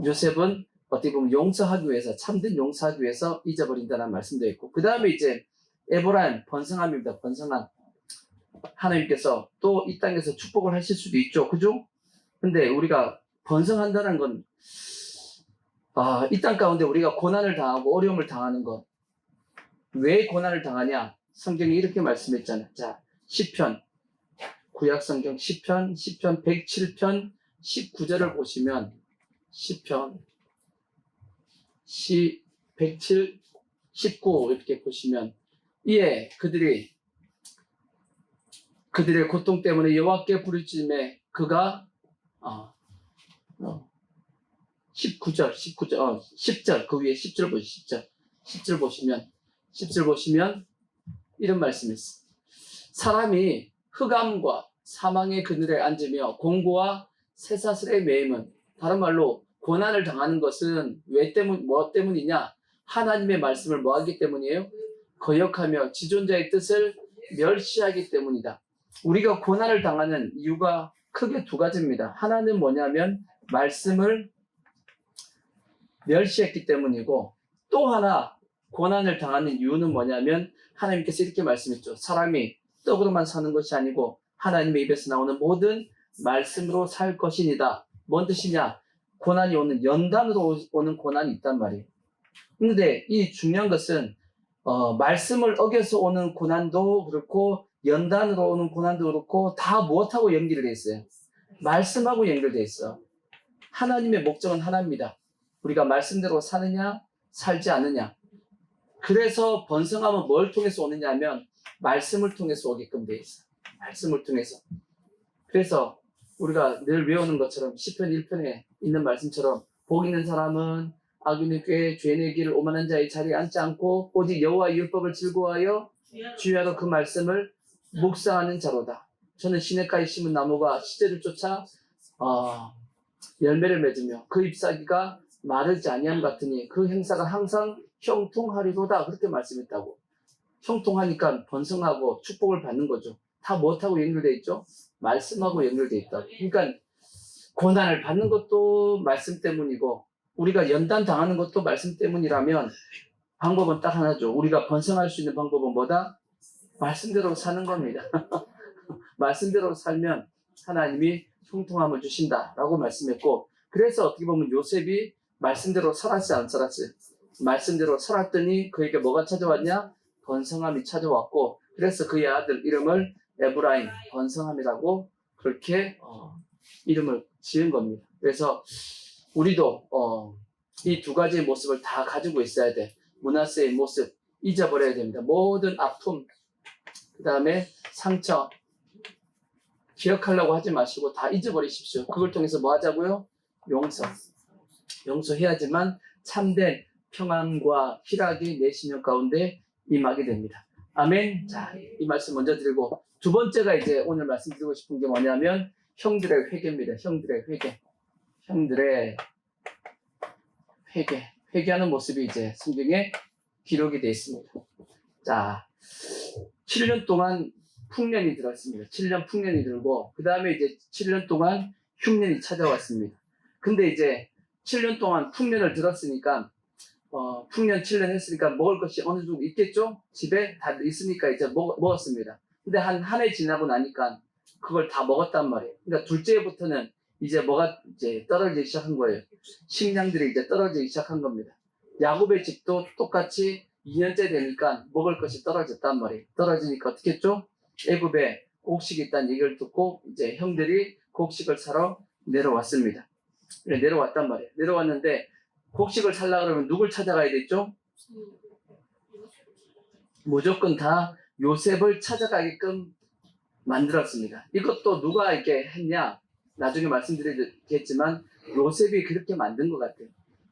요셉은 어떻게 보면 용서하기 위해서, 참된 용서하기 위해서 잊어버린다는 말씀도 있고, 그 다음에 이제 에브라임, 번성함입니다. 번성함. 하나님께서 또 이 땅에서 축복을 하실 수도 있죠. 그죠? 근데 우리가 번성한다는 건, 이 땅 가운데 우리가 고난을 당하고 어려움을 당하는 것. 왜 고난을 당하냐? 성경이 이렇게 말씀했잖아요. 자, 시편, 구약성경 시편 107편 19절을 보시면, 시편 107, 19 이렇게 보시면, 이에 그들의 고통 때문에 여호와께 부르짖음에 그가 10절 그 위에 10절 보시면 이런 말씀이 있어요. 사람이 흑암과 사망의 그늘에 앉으며 공고와 쇠사슬에 매임은, 다른 말로 고난을 당하는 것은 뭐 때문이냐? 하나님의 말씀을 뭐 하기 때문이에요? 거역하며 지존자의 뜻을 멸시하기 때문이다. 우리가 고난을 당하는 이유가 크게 두 가지입니다. 하나는 뭐냐면 말씀을 멸시했기 때문이고, 또 하나 고난을 당하는 이유는 뭐냐면 하나님께서 이렇게 말씀했죠. 사람이 떡으로만 사는 것이 아니고 하나님의 입에서 나오는 모든 말씀으로 살 것이니다. 뭔 뜻이냐? 고난이 오는 연단으로 오는 고난이 있단 말이에요. 근데 이 중요한 것은 말씀을 어겨서 오는 고난도 그렇고 연단으로 오는 고난도 그렇고 다 무엇하고 연결되어 있어요? 말씀하고 연결되어 있어. 하나님의 목적은 하나입니다. 우리가 말씀대로 사느냐 살지 않느냐. 그래서 번성함은 뭘 통해서 오느냐 하면 말씀을 통해서 오게끔 되어 있어. 말씀을 통해서. 그래서 우리가 늘 외우는 것처럼 시편 1편에 있는 말씀처럼 복 있는 사람은 악인의 꾀에 죄인의 길을 오만한 자의 자리에 앉지 않고 오직 여호와의 율법을 즐거워하여 주야로 그 말씀을 묵상하는 자로다. 저는 시냇가에 심은 나무가 시제를 쫓아 열매를 맺으며 그 잎사귀가 마르지 아니함 같으니 그 행사가 항상 형통하리로다. 그렇게 말씀했다고. 형통하니까 번성하고 축복을 받는 거죠. 다 무엇하고 연결되어 있죠? 말씀하고 연결되어 있다. 그러니까 고난을 받는 것도 말씀 때문이고 우리가 연단 당하는 것도 말씀 때문이라면 방법은 딱 하나죠. 우리가 번성할 수 있는 방법은 뭐다? 말씀대로 사는 겁니다. 말씀대로 살면 하나님이 형통함을 주신다라고 말씀했고, 그래서 어떻게 보면 요셉이 말씀대로 살았지 안 살았어요? 말씀대로 살았더니 그에게 뭐가 찾아왔냐? 번성함이 찾아왔고, 그래서 그의 아들 이름을 에브라임, 번성함이라고 그렇게 이름을 지은 겁니다. 그래서 우리도 이 두 가지의 모습을 다 가지고 있어야 돼. 므낫세의 모습 잊어버려야 됩니다. 모든 아픔, 그 다음에 상처 기억하려고 하지 마시고 다 잊어버리십시오. 그걸 통해서 뭐 하자고요? 용서해야지만 참된 평안과 희락이 내 심령 가운데 임하게 됩니다. 아멘. 자, 이 말씀 먼저 드리고 두 번째가 이제 오늘 말씀드리고 싶은 게 뭐냐면 형들의 회개입니다. 형들의 회개. 형들의 회개하는 모습이 이제 성경에 기록이 되어 있습니다. 자, 7년 동안 풍년이 들었습니다. 7년 풍년이 들고 그 다음에 이제 7년 동안 흉년이 찾아왔습니다. 근데 이제 7년 동안 풍년을 들었으니까 풍년 7년 했으니까 먹을 것이 어느 정도 있겠죠? 집에 다 있으니까 이제 먹었습니다. 근데 한 해 지나고 나니까 그걸 다 먹었단 말이에요. 그러니까 둘째 해부터는 이제 뭐가 이제 떨어지기 시작한 거예요. 식량들이 이제 떨어지기 시작한 겁니다. 야곱의 집도 똑같이 2년째 되니까 먹을 것이 떨어졌단 말이에요. 떨어지니까 어떻게 했죠? 애굽에 곡식이 있다는 얘기를 듣고 이제 형들이 곡식을 사러 내려왔습니다. 내려왔단 말이에요. 내려왔는데 곡식을 살려고 그러면 누굴 찾아가야 됐죠? 무조건 다 요셉을 찾아가게끔 만들었습니다. 이것도 누가 이렇게 했냐? 나중에 말씀드리겠지만 요셉이 그렇게 만든 것 같아요.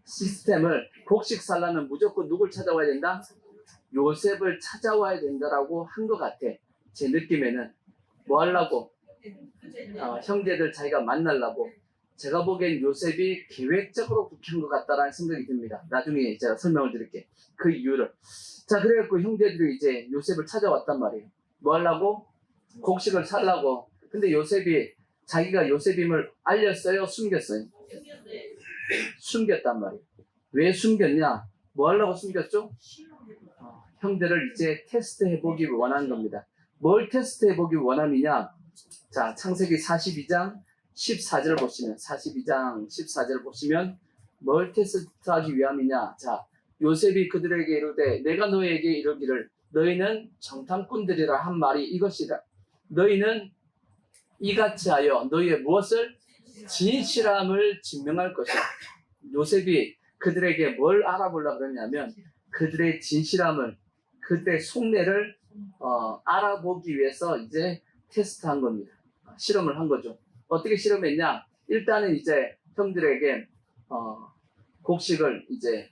시스템을 곡식 살려면 무조건 누굴 찾아와야 된다? 요셉을 찾아와야 된다라고 한 것 같아. 제 느낌에는 뭐 하려고? 형제들 자기가 만나려고. 제가 보기엔 요셉이 계획적으로 그렇게 한 것 같다라는 생각이 듭니다. 나중에 제가 설명을 드릴게요. 그 이유를. 자, 그래갖고 형제들이 이제 요셉을 찾아왔단 말이에요. 뭐 하려고? 곡식을 살라고. 근데 요셉이 자기가 요셉임을 알렸어요? 숨겼어요? 숨겼단 말이에요. 왜 숨겼냐? 뭐 하려고 숨겼죠? 형들을 이제 테스트해보기 원하는 겁니다. 뭘 테스트해보기 원함이냐? 자, 창세기 42장 14절 보시면 42장 14절 보시면 뭘 테스트하기 위함이냐? 자, 요셉이 그들에게 이르되 내가 너에게 이르기를 너희는 정탐꾼들이라 한 말이 이것이다. 너희는 이같이 하여 너희의 무엇을? 진실함을 증명할 것이다. 요셉이 그들에게 뭘 알아보려고 그러냐면 그들의 진실함을, 그들의 속내를 알아보기 위해서 이제 테스트한 겁니다. 실험을 한 거죠. 어떻게 실험했냐? 일단은 이제 형들에게 곡식을 이제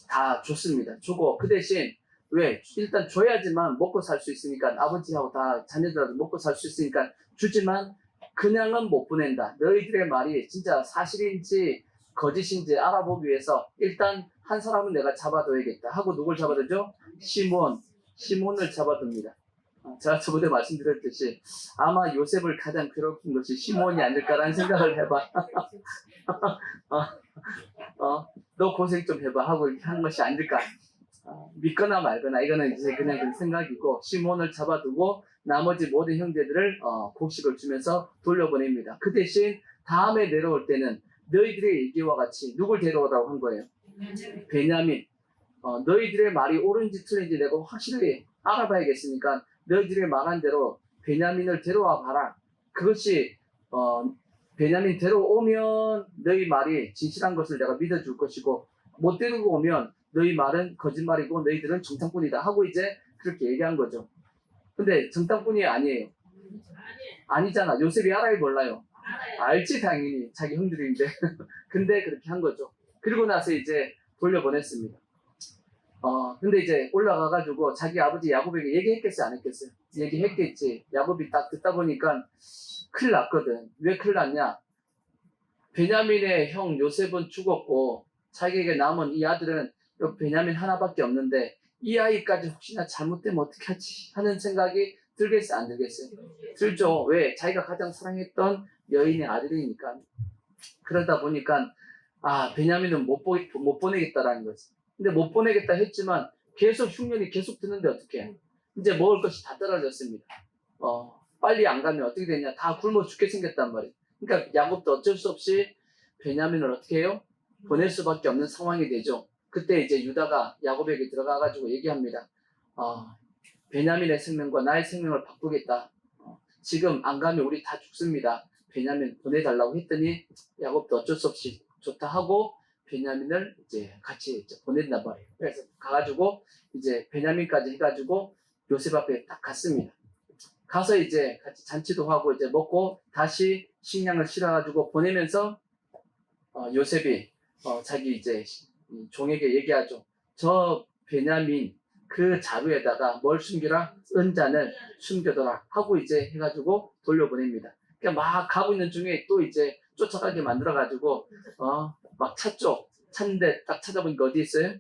다 줬습니다. 주고 그 대신 왜? 일단 줘야지만 먹고 살 수 있으니까 아버지하고 다 자녀들하고 먹고 살 수 있으니까 주지만 그냥은 못 보낸다. 너희들의 말이 진짜 사실인지 거짓인지 알아보기 위해서 일단 한 사람은 내가 잡아둬야겠다 하고 누굴 잡아두죠? 시몬을 잡아둡니다. 제가 저번에 말씀드렸듯이 아마 요셉을 가장 괴롭힌 것이 시몬이 아닐까라는 생각을 해봐. 너 고생 좀 해봐 하고 이렇게 한 것이 아닐까. 믿거나 말거나 이거는 이제 그냥 그 생각이고 시몬을 잡아두고 나머지 모든 형제들을 곡식을 주면서 돌려보냅니다. 그 대신 다음에 내려올 때는 너희들의 얘기와 같이 누굴 데려오라고 한 거예요? 베냐민. 너희들의 말이 옳은지 틀린지 내가 확실히 알아봐야겠으니까 너희들의 말한 대로 베냐민을 데려와 봐라. 그것이 베냐민 데려오면 너희 말이 진실한 것을 내가 믿어줄 것이고 못 데리고 오면 너희 말은 거짓말이고 너희들은 정탐꾼이다 하고 이제 그렇게 얘기한 거죠. 근데 정탐꾼이 아니에요. 아니잖아. 요셉이 알아요, 몰라요? 알지, 당연히. 자기 형들인데. 근데 그렇게 한 거죠. 그리고 나서 이제 돌려보냈습니다. 근데 이제 올라가가지고 자기 아버지 야곱에게 얘기했겠어요, 안 했겠어요? 얘기했겠지. 야곱이 딱 듣다 보니까 큰일 났거든. 왜 큰일 났냐? 베냐민의 형 요셉은 죽었고 자기에게 남은 이 아들은 베냐민 하나밖에 없는데 이 아이까지 혹시나 잘못되면 어떻게 하지? 하는 생각이 들겠어요, 안 들겠어요? 들죠. 왜? 자기가 가장 사랑했던 여인의 아들이니까. 그러다 보니까 베냐민은 못 보내겠다라는 거지. 근데 못 보내겠다 했지만 계속 흉년이 계속 드는데 어떻게 해? 이제 먹을 것이 다 떨어졌습니다. 빨리 안 가면 어떻게 되냐? 다 굶어 죽게 생겼단 말이에요. 그러니까 야곱도 어쩔 수 없이 베냐민을 어떻게 해요? 보낼 수밖에 없는 상황이 되죠. 그때 이제 유다가 야곱에게 들어가가지고 얘기합니다. 베냐민의 생명과 나의 생명을 바꾸겠다. 지금 안 가면 우리 다 죽습니다. 베냐민 보내달라고 했더니 야곱도 어쩔 수 없이 좋다 하고 베냐민을 이제 같이 이제 보낸단 말이에요. 그래서 가가지고 이제 베냐민까지 해가지고 요셉 앞에 딱 갔습니다. 가서 이제 같이 잔치도 하고 이제 먹고 다시 식량을 실어가지고 보내면서 요셉이 자기 이제 종에게 얘기하죠. 저 베냐민 그 자루에다가 뭘 숨기라? 은잔을 숨겨둬라 하고 이제 해가지고 돌려보냅니다. 그러니까 막 가고 있는 중에 또 이제 쫓아가게 만들어가지고 막 찾죠. 찾는데 딱 찾아보니까 어디 있어요?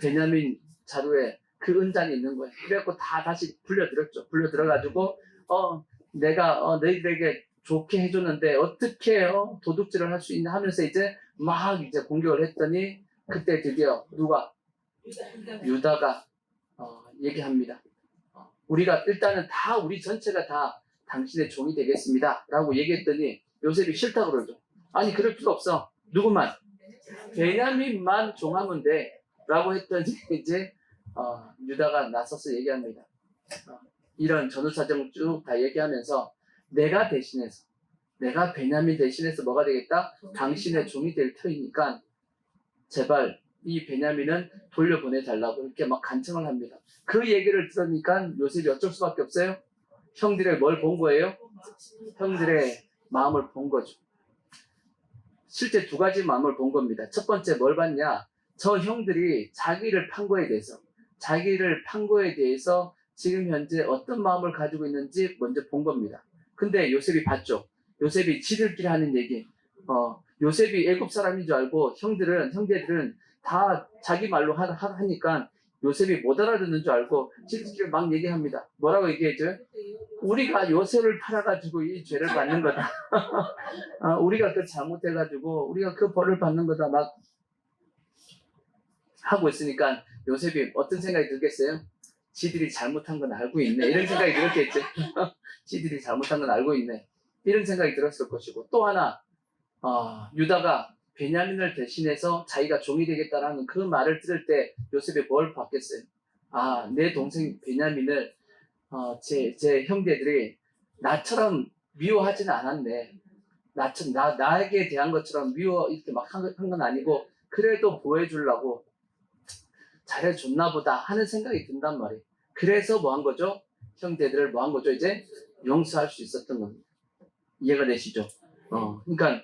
베냐민 자루에 그 은잔이 있는 거예요. 그래갖고 다 다시 불려들었죠. 불려들어가지고 내가 너희들에게 좋게 해줬는데 어떻게 도둑질을 할 수 있나 하면서 이제 막 이제 공격을 했더니 그때 드디어 누가? 유다가 얘기합니다. 우리가 일단은 다 우리 전체가 다 당신의 종이 되겠습니다 라고 얘기했더니 요셉이 싫다 그러죠. 아니 그럴 필요 없어. 누구만? 베냐민만 종하면 돼 라고 했더니 이제 유다가 나서서 얘기합니다. 이런 전후사정을 쭉 다 얘기하면서 내가 베냐민 대신해서 뭐가 되겠다? 당신의 종이 될 터이니까 제발 이 베냐민은 돌려보내달라고 이렇게 막 간청을 합니다. 그 얘기를 들으니까 요셉이 어쩔 수밖에 없어요. 형들의 뭘 본 거예요? 형들의 마음을 본 거죠. 실제 두 가지 마음을 본 겁니다. 첫 번째 뭘 봤냐? 저 형들이 자기를 판 거에 대해서 지금 현재 어떤 마음을 가지고 있는지 먼저 본 겁니다. 근데 요셉이 봤죠. 요셉이 지들끼리 하는 얘기. 요셉이 애굽 사람인 줄 알고 형제들은 다 자기 말로 하니까 요셉이 못 알아듣는 줄 알고 지들끼리 막 얘기합니다. 뭐라고 얘기해줘요? 우리가 요셉을 팔아가지고 이 죄를 받는 거다. 우리가 그 잘못해가지고 우리가 그 벌을 받는 거다 막 하고 있으니까 요셉이 어떤 생각이 들겠어요? 지들이 잘못한 건 알고 있네. 이런 생각이 들었겠죠. 지들이 잘못한 건 알고 있네. 이런 생각이 들었을 것이고 또 하나 유다가 베냐민을 대신해서 자기가 종이 되겠다라는 그 말을 들을 때 요셉이 뭘 받겠어요? 내 동생 베냐민을 제 형제들이 나처럼 미워하지는 않았네. 나에게 대한 것처럼 미워 이렇게 막 한 건 아니고 그래도 보호해주려고 잘해줬나 보다 하는 생각이 든단 말이에요. 그래서 뭐 한 거죠? 형제들을 뭐 한 거죠? 이제 용서할 수 있었던 겁니다. 이해가 되시죠? 그러니까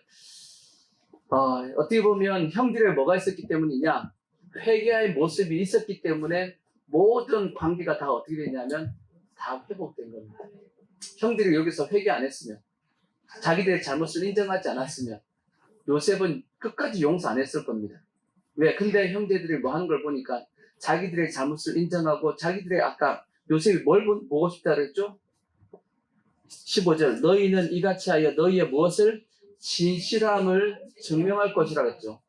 어떻게 보면 형들의 뭐가 있었기 때문이냐? 회개의 모습이 있었기 때문에 모든 관계가 다 어떻게 되냐면 다 회복된 겁니다. 형들이 여기서 회개 안 했으면 자기들의 잘못을 인정하지 않았으면 요셉은 끝까지 용서 안 했을 겁니다. 왜? 근데 형제들이 뭐 하는 걸 보니까 자기들의 잘못을 인정하고 자기들의 아까 요셉이 뭘 보고 싶다 그랬죠? 15절 너희는 이같이 하여 너희의 무엇을? 진실함을 증명할 것이라 했죠.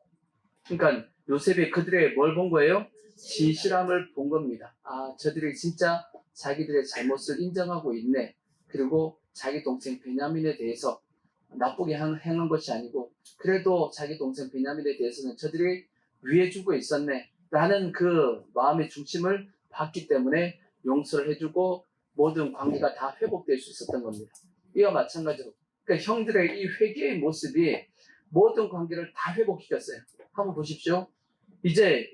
그러니까 요셉이 그들의 뭘 본 거예요? 진실함을 본 겁니다. 아, 저들이 진짜 자기들의 잘못을 인정하고 있네. 그리고 자기 동생 베냐민에 대해서 나쁘게 행한 것이 아니고 그래도 자기 동생 베냐민에 대해서는 저들이 위해주고 있었네 라는 그 마음의 중심을 봤기 때문에 용서를 해주고 모든 관계가 다 회복될 수 있었던 겁니다. 이와 마찬가지로 그러니까 형들의 이 회개의 모습이 모든 관계를 다 회복시켰어요. 한번 보십시오. 이제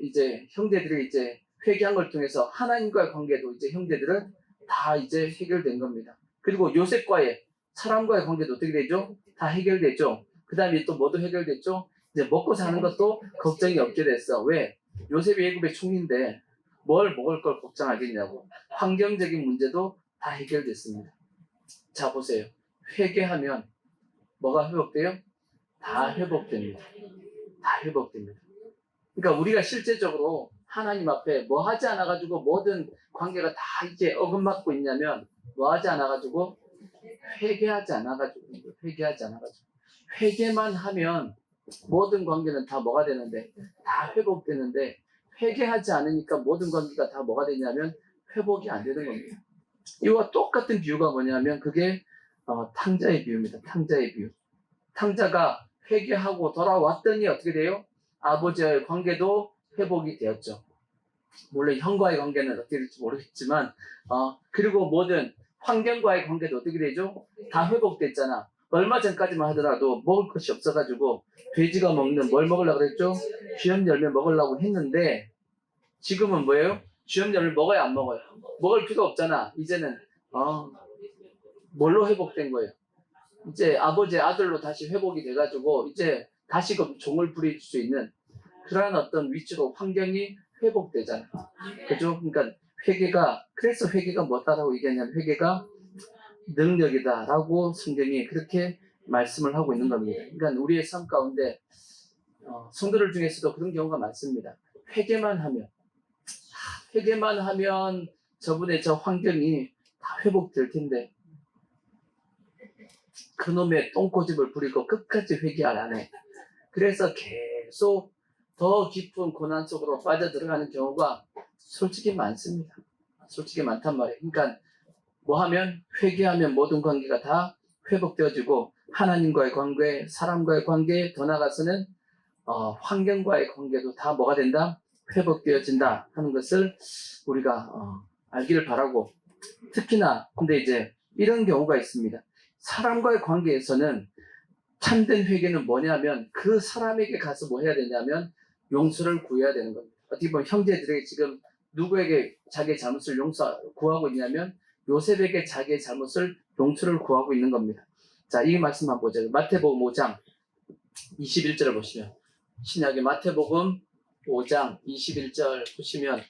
형제들이 이제 회개한 걸 통해서 하나님과의 관계도 이제 형제들은 다 이제 해결된 겁니다. 그리고 요셉과의 사람과의 관계도 어떻게 되죠? 다 해결됐죠. 그 다음에 또 뭐도 해결됐죠? 이제 먹고 사는 것도 걱정이 없게 됐어. 왜? 요셉이 애굽의 총리인데 뭘 먹을 걸 걱정하겠냐고. 환경적인 문제도 다 해결됐습니다. 자, 보세요. 회개하면 뭐가 회복돼요? 다 회복됩니다. 다 회복됩니다. 그러니까 우리가 실제적으로 하나님 앞에 뭐 하지 않아가지고 모든 관계가 다 이제 어긋맞고 있냐면 뭐 하지 않아가지고 회개하지 않아가지고 회개만 하면 모든 관계는 다 뭐가 되는데 다 회복되는데 회개하지 않으니까 모든 관계가 다 뭐가 되냐면 회복이 안 되는 겁니다. 이와 똑같은 비유가 뭐냐면 그게 탕자의 비유입니다. 탕자의 비유. 탕자가 회개하고 돌아왔더니 어떻게 돼요? 아버지와의 관계도 회복이 되었죠. 물론 형과의 관계는 어떻게 될지 모르겠지만 그리고 모든 환경과의 관계도 어떻게 되죠? 다 회복됐잖아. 얼마 전까지만 하더라도 먹을 것이 없어가지고 돼지가 먹는 뭘 먹으려고 그랬죠? 쥐염 열매 먹으려고 했는데 지금은 뭐예요? 쥐염 열매 먹어야 안 먹어요? 먹을 필요 없잖아. 이제는 뭘로 회복된 거예요? 이제 아버지의 아들로 다시 회복이 돼가지고 이제 다시금 종을 부릴 수 있는 그러한 어떤 위치로 환경이 회복되잖아. 그죠? 그러니까 그래서 회개가 뭐다라고 얘기하냐면 회개가 능력이다라고 성경이 그렇게 말씀을 하고 있는 겁니다. 그러니까 우리의 삶 가운데 성도들 중에서도 그런 경우가 많습니다. 회개만 하면 저분의 저 환경이 다 회복될 텐데 그놈의 똥꼬집을 부리고 끝까지 회개 안 해. 그래서 계속 더 깊은 고난 속으로 빠져들어가는 경우가 솔직히 많습니다. 솔직히 많단 말이에요. 그러니까 뭐 하면 회개하면 모든 관계가 다 회복되어지고 하나님과의 관계, 사람과의 관계, 더 나아가서는 환경과의 관계도 다 뭐가 된다? 회복되어진다 하는 것을 우리가 알기를 바라고 특히나 근데 이제 이런 경우가 있습니다. 사람과의 관계에서는 참된 회개는 뭐냐면 그 사람에게 가서 뭐 해야 되냐면 용서를 구해야 되는 겁니다. 어떻게 보면 형제들에게 지금 누구에게 자기의 잘못을 구하고 있냐면 요셉에게 자기의 잘못을 용서를 구하고 있는 겁니다. 자, 이 말씀 한번 보죠. 마태복음 5장 21절을 보시면 신약의 마태복음 5장 21절 보시면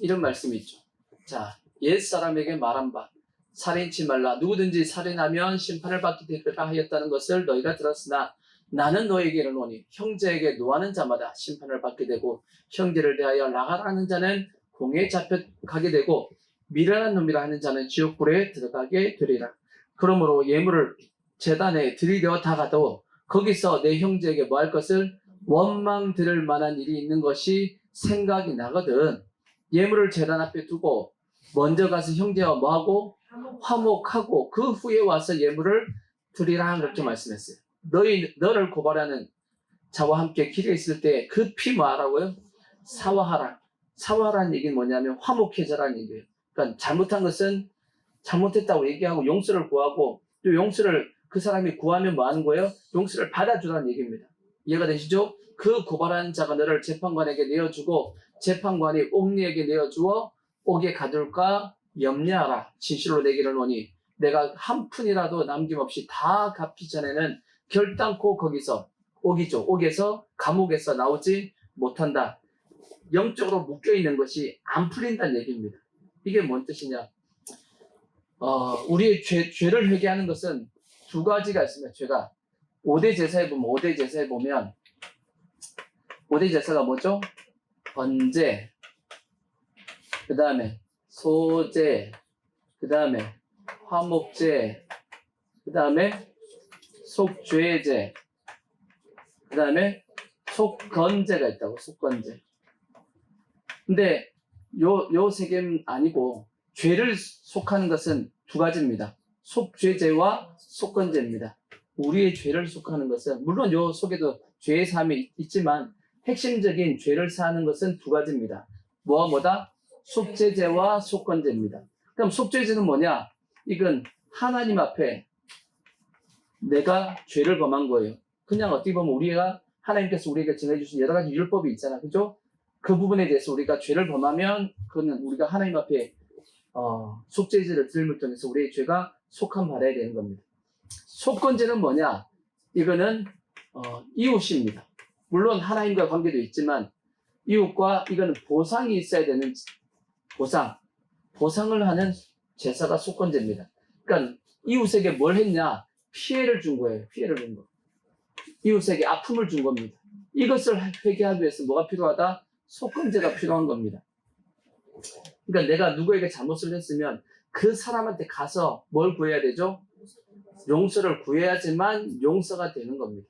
이런 말씀이 있죠. 자, 옛사람에게 말한 바 살인치 말라. 누구든지 살인하면 심판을 받게 되리라 하였다는 것을 너희가 들었으나 나는 너에게 이르노니 형제에게 노하는 자마다 심판을 받게 되고 형제를 대하여 나가라는 자는 공에 잡혀가게 되고 미련한 놈이라 하는 자는 지옥불에 들어가게 되리라. 그러므로 예물을 제단에 들이려 다가도 거기서 내 형제에게 뭐 할 것을 원망 들을 만한 일이 있는 것이 생각이 나거든. 예물을 제단 앞에 두고 먼저 가서 형제와 뭐하고 화목하고 그 후에 와서 예물을 드리라 그렇게 말씀했어요. 너를 고발하는 자와 함께 길에 있을 때 그 피 뭐하라고요? 사화하라. 사화하라는 얘기는 뭐냐면 화목해져라는 얘기예요. 그러니까 잘못한 것은 잘못했다고 얘기하고 용서를 구하고 또 용서를 그 사람이 구하면 뭐 하는 거예요? 용서를 받아주라는 얘기입니다. 이해가 되시죠? 그 고발하는 자가 너를 재판관에게 내어주고 재판관이 옥리에게 내어주어 옥에 가둘까 염려하라. 진실로 내게 이르노니 내가 한 푼이라도 남김없이 다 갚기 전에는 결단코 거기서 옥에서 감옥에서 나오지 못한다. 영적으로 묶여있는 것이 안 풀린다는 얘기입니다. 이게 뭔 뜻이냐? 우리의 죄를 회개하는 것은 두 가지가 있습니다. 죄가 5대 제사에 보면 5대 제사가 뭐죠? 번제, 그 다음에 소제, 그 다음에 화목제, 그 다음에 속죄제, 그 다음에 속건제가 있다고. 속건제. 근데 요 세 개는 아니고 죄를 속하는 것은 두 가지입니다. 속죄죄와 속건죄입니다. 우리의 죄를 속하는 것은 물론 요 속에도 죄의 사함이 있지만 핵심적인 죄를 사하는 것은 두 가지입니다. 뭐와 뭐다? 속죄죄와 속건죄입니다. 그럼 속죄죄는 뭐냐? 이건 하나님 앞에 내가 죄를 범한 거예요. 그냥 어떻게 보면 우리가 하나님께서 우리에게 정해주신 여러 가지 율법이 있잖아. 그죠? 그 부분에 대해서 우리가 죄를 범하면 그거는 우리가 하나님 앞에 속죄제를 드림을 통해서 우리의 죄가 속함 받아야 되는 겁니다. 속건제는 뭐냐? 이거는 이웃입니다. 물론 하나님과 관계도 있지만 이웃과 이거는 보상이 있어야 되는 보상을 하는 제사가 속건제입니다. 그러니까 이웃에게 뭘 했냐? 피해를 준 거예요. 피해를 준 거. 이웃에게 아픔을 준 겁니다. 이것을 회개하기 위해서 뭐가 필요하다? 속건제가 필요한 겁니다. 그러니까 내가 누구에게 잘못을 했으면 그 사람한테 가서 뭘 구해야 되죠? 용서를 구해야지만 용서가 되는 겁니다.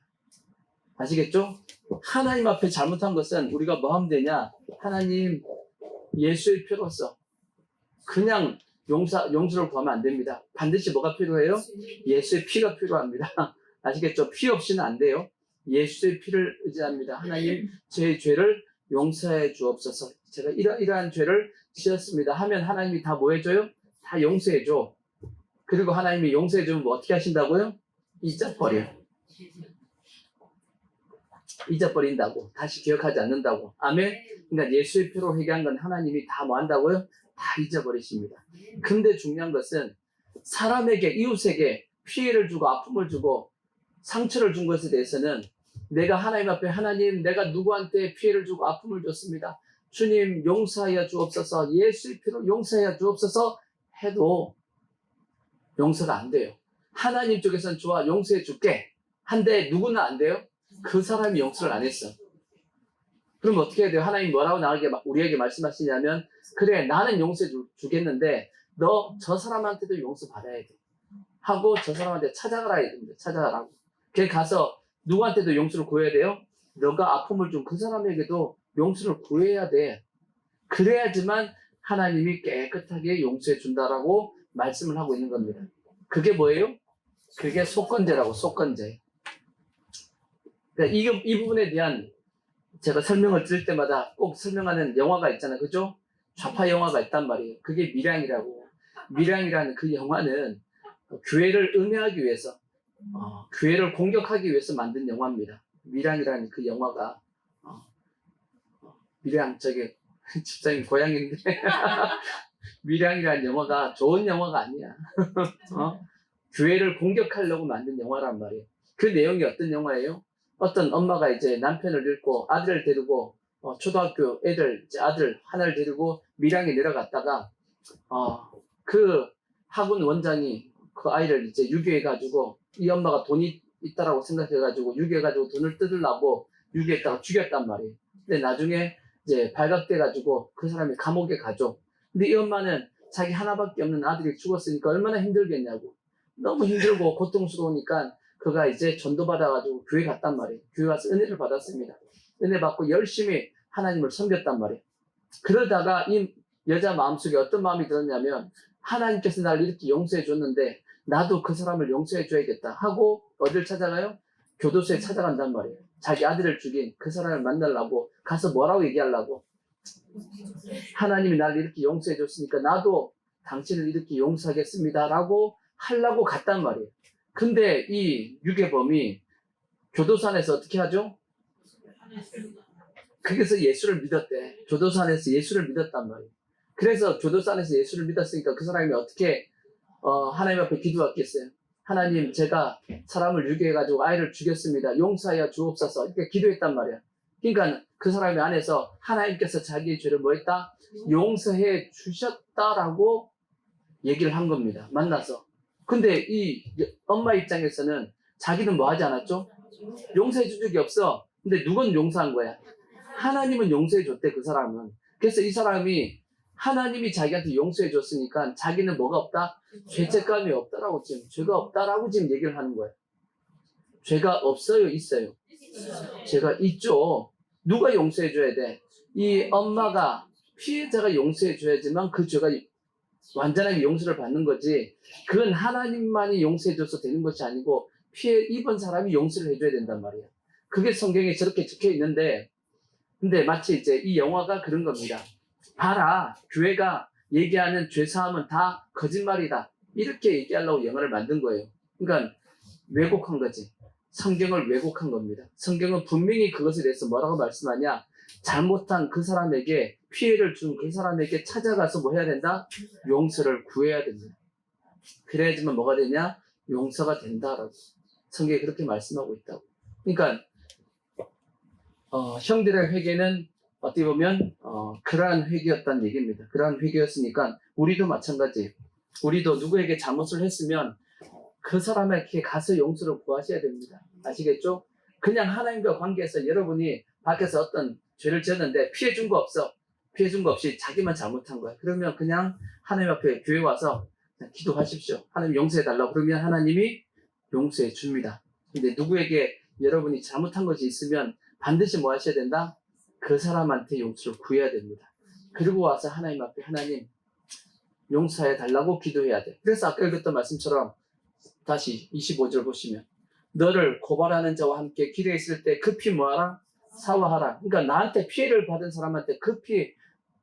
아시겠죠? 하나님 앞에 잘못한 것은 우리가 뭐 하면 되냐? 하나님 예수의 피로써 그냥 용서를 구하면 안 됩니다. 반드시 뭐가 필요해요? 예수의 피가 필요합니다. 아시겠죠? 피 없이는 안 돼요. 예수의 피를 의지합니다. 하나님 제 죄를 용서해 주옵소서. 제가 이러한 죄를 지었습니다 하면 하나님이 다 뭐 해줘요? 다 용서해줘. 그리고 하나님이 용서해주면 뭐 어떻게 하신다고요? 잊어버려. 잊어버린다고. 다시 기억하지 않는다고. 아멘? 그러니까 예수의 피로 회개한 건 하나님이 다 뭐 한다고요? 다 잊어버리십니다. 근데 중요한 것은 사람에게, 이웃에게 피해를 주고 아픔을 주고 상처를 준 것에 대해서는 내가 하나님 앞에 하나님 내가 누구한테 피해를 주고 아픔을 줬습니다. 주님 용서하여 주옵소서. 예수의 피로 용서하여 주옵소서 해도 용서가 안 돼요. 하나님 쪽에서는 좋아 용서해 줄게 한데 누구는 안 돼요? 그 사람이 용서를 안 했어. 그럼 어떻게 해야 돼요? 하나님 뭐라고 우리에게 말씀하시냐면 그래 나는 용서해 주겠는데 너 저 사람한테도 용서 받아야 돼 하고 저 사람한테 찾아가라 해야 됩니다. 찾아가라고. 걔 가서 누구한테도 용서를 구해야 돼요? 너가 아픔을 준 그 사람에게도 용서를 구해야 돼. 그래야지만 하나님이 깨끗하게 용서해 준다라고 말씀을 하고 있는 겁니다. 그게 뭐예요? 그게 속건제라고, 속건제. 그러니까 이 부분에 대한 제가 설명을 드릴 때마다 꼭 설명하는 영화가 있잖아요. 그죠? 좌파 영화가 있단 말이에요. 그게 밀양이라고. 밀양이라는 그 영화는 교회를 음해하기 위해서, 교회를 공격하기 위해서 만든 영화입니다. 밀양이라는 그 영화가, 밀양, 집사님 고향인데, 밀양이라는 영화가 좋은 영화가 아니야. 교회를 공격하려고 만든 영화란 말이에요. 그 내용이 어떤 영화예요? 어떤 엄마가 이제 남편을 잃고 아들을 데리고 초등학교 아들 하나를 데리고 밀양에 내려갔다가 그 학원 원장이 그 아이를 이제 유괴해가지고 이 엄마가 돈이 있다라고 생각해가지고 유괴해가지고 돈을 뜯으려고 유괴했다가 죽였단 말이에요. 근데 나중에 이제 발각돼가지고 그 사람이 감옥에 가죠. 근데 이 엄마는 자기 하나밖에 없는 아들이 죽었으니까 얼마나 힘들겠냐고. 너무 힘들고 고통스러우니까 그가 이제 전도받아가지고 교회 갔단 말이에요. 교회 가서 은혜를 받았습니다. 은혜 받고 열심히 하나님을 섬겼단 말이에요. 그러다가 이 여자 마음속에 어떤 마음이 들었냐면 하나님께서 나를 이렇게 용서해 줬는데 나도 그 사람을 용서해 줘야겠다 하고 어딜 찾아가요? 교도소에 찾아간단 말이에요. 자기 아들을 죽인 그 사람을 만나려고 가서 뭐라고 얘기하려고 하나님이 나를 이렇게 용서해 줬으니까 나도 당신을 이렇게 용서하겠습니다 라고 하려고 갔단 말이에요. 근데 이 유괴범이 교도소 안에서 어떻게 하죠? 그래서 예수를 믿었대. 교도소 안에서 예수를 믿었단 말이에요. 그래서 교도소 안에서 예수를 믿었으니까 그 사람이 어떻게 하나님 앞에 기도했겠어요? 하나님 제가 사람을 유괴해가지고 아이를 죽였습니다. 용서하여 주옵소서 이렇게 기도했단 말이야. 그러니까 그 사람의 안에서 하나님께서 자기의 죄를 뭐 했다? 용서해 주셨다라고 얘기를 한 겁니다. 만나서. 근데 이 엄마 입장에서는 자기는 뭐 하지 않았죠? 용서해 준 적이 없어. 근데 누군 용서한 거야? 하나님은 용서해 줬대, 그 사람은. 그래서 이 사람이 하나님이 자기한테 용서해 줬으니까 자기는 뭐가 없다? 죄책감이 없다라고 지금, 죄가 없다라고 지금 얘기를 하는 거예요. 죄가 없어요, 있어요? 죄가 있죠. 누가 용서해 줘야 돼? 이 엄마가 피해자가 용서해 줘야지만 그 죄가 완전하게 용서를 받는 거지. 그건 하나님만이 용서해 줘서 되는 것이 아니고 피해 입은 사람이 용서를 해줘야 된단 말이야. 그게 성경에 저렇게 적혀 있는데, 근데 마치 이제 이 영화가 그런 겁니다. 봐라, 교회가 얘기하는 죄사함은 다 거짓말이다. 이렇게 얘기하려고 영화를 만든 거예요. 그러니까 왜곡한 거지. 성경을 왜곡한 겁니다. 성경은 분명히 그것에 대해서 뭐라고 말씀하냐? 잘못한 그 사람에게, 피해를 준 그 사람에게 찾아가서 뭐 해야 된다? 용서를 구해야 됩니다. 그래야지만 뭐가 되냐? 용서가 된다라고 성경이 그렇게 말씀하고 있다고. 그러니까 형들의 회개는 어떻게 보면 그러한 회개였다는 얘기입니다. 그러한 회개였으니까 우리도 마찬가지. 우리도 누구에게 잘못을 했으면 그 사람에게 가서 용서를 구하셔야 됩니다. 아시겠죠? 그냥 하나님과 관계에서 여러분이 밖에서 어떤 죄를 지었는데 피해 준 거 없어. 피해 준 거 없이 자기만 잘못한 거야. 그러면 그냥 하나님 앞에 교회 와서 기도하십시오. 하나님 용서해 달라고. 그러면 하나님이 용서해 줍니다. 근데 누구에게 여러분이 잘못한 것이 있으면 반드시 뭐 하셔야 된다? 그 사람한테 용서를 구해야 됩니다. 그리고 와서 하나님 앞에 하나님 용서해 달라고 기도해야 돼. 그래서 아까 읽었던 말씀처럼 다시 25절 보시면 너를 고발하는 자와 함께 길에 있을 때 급히 뭐하라? 사과하라. 그러니까 나한테 피해를 받은 사람한테 급히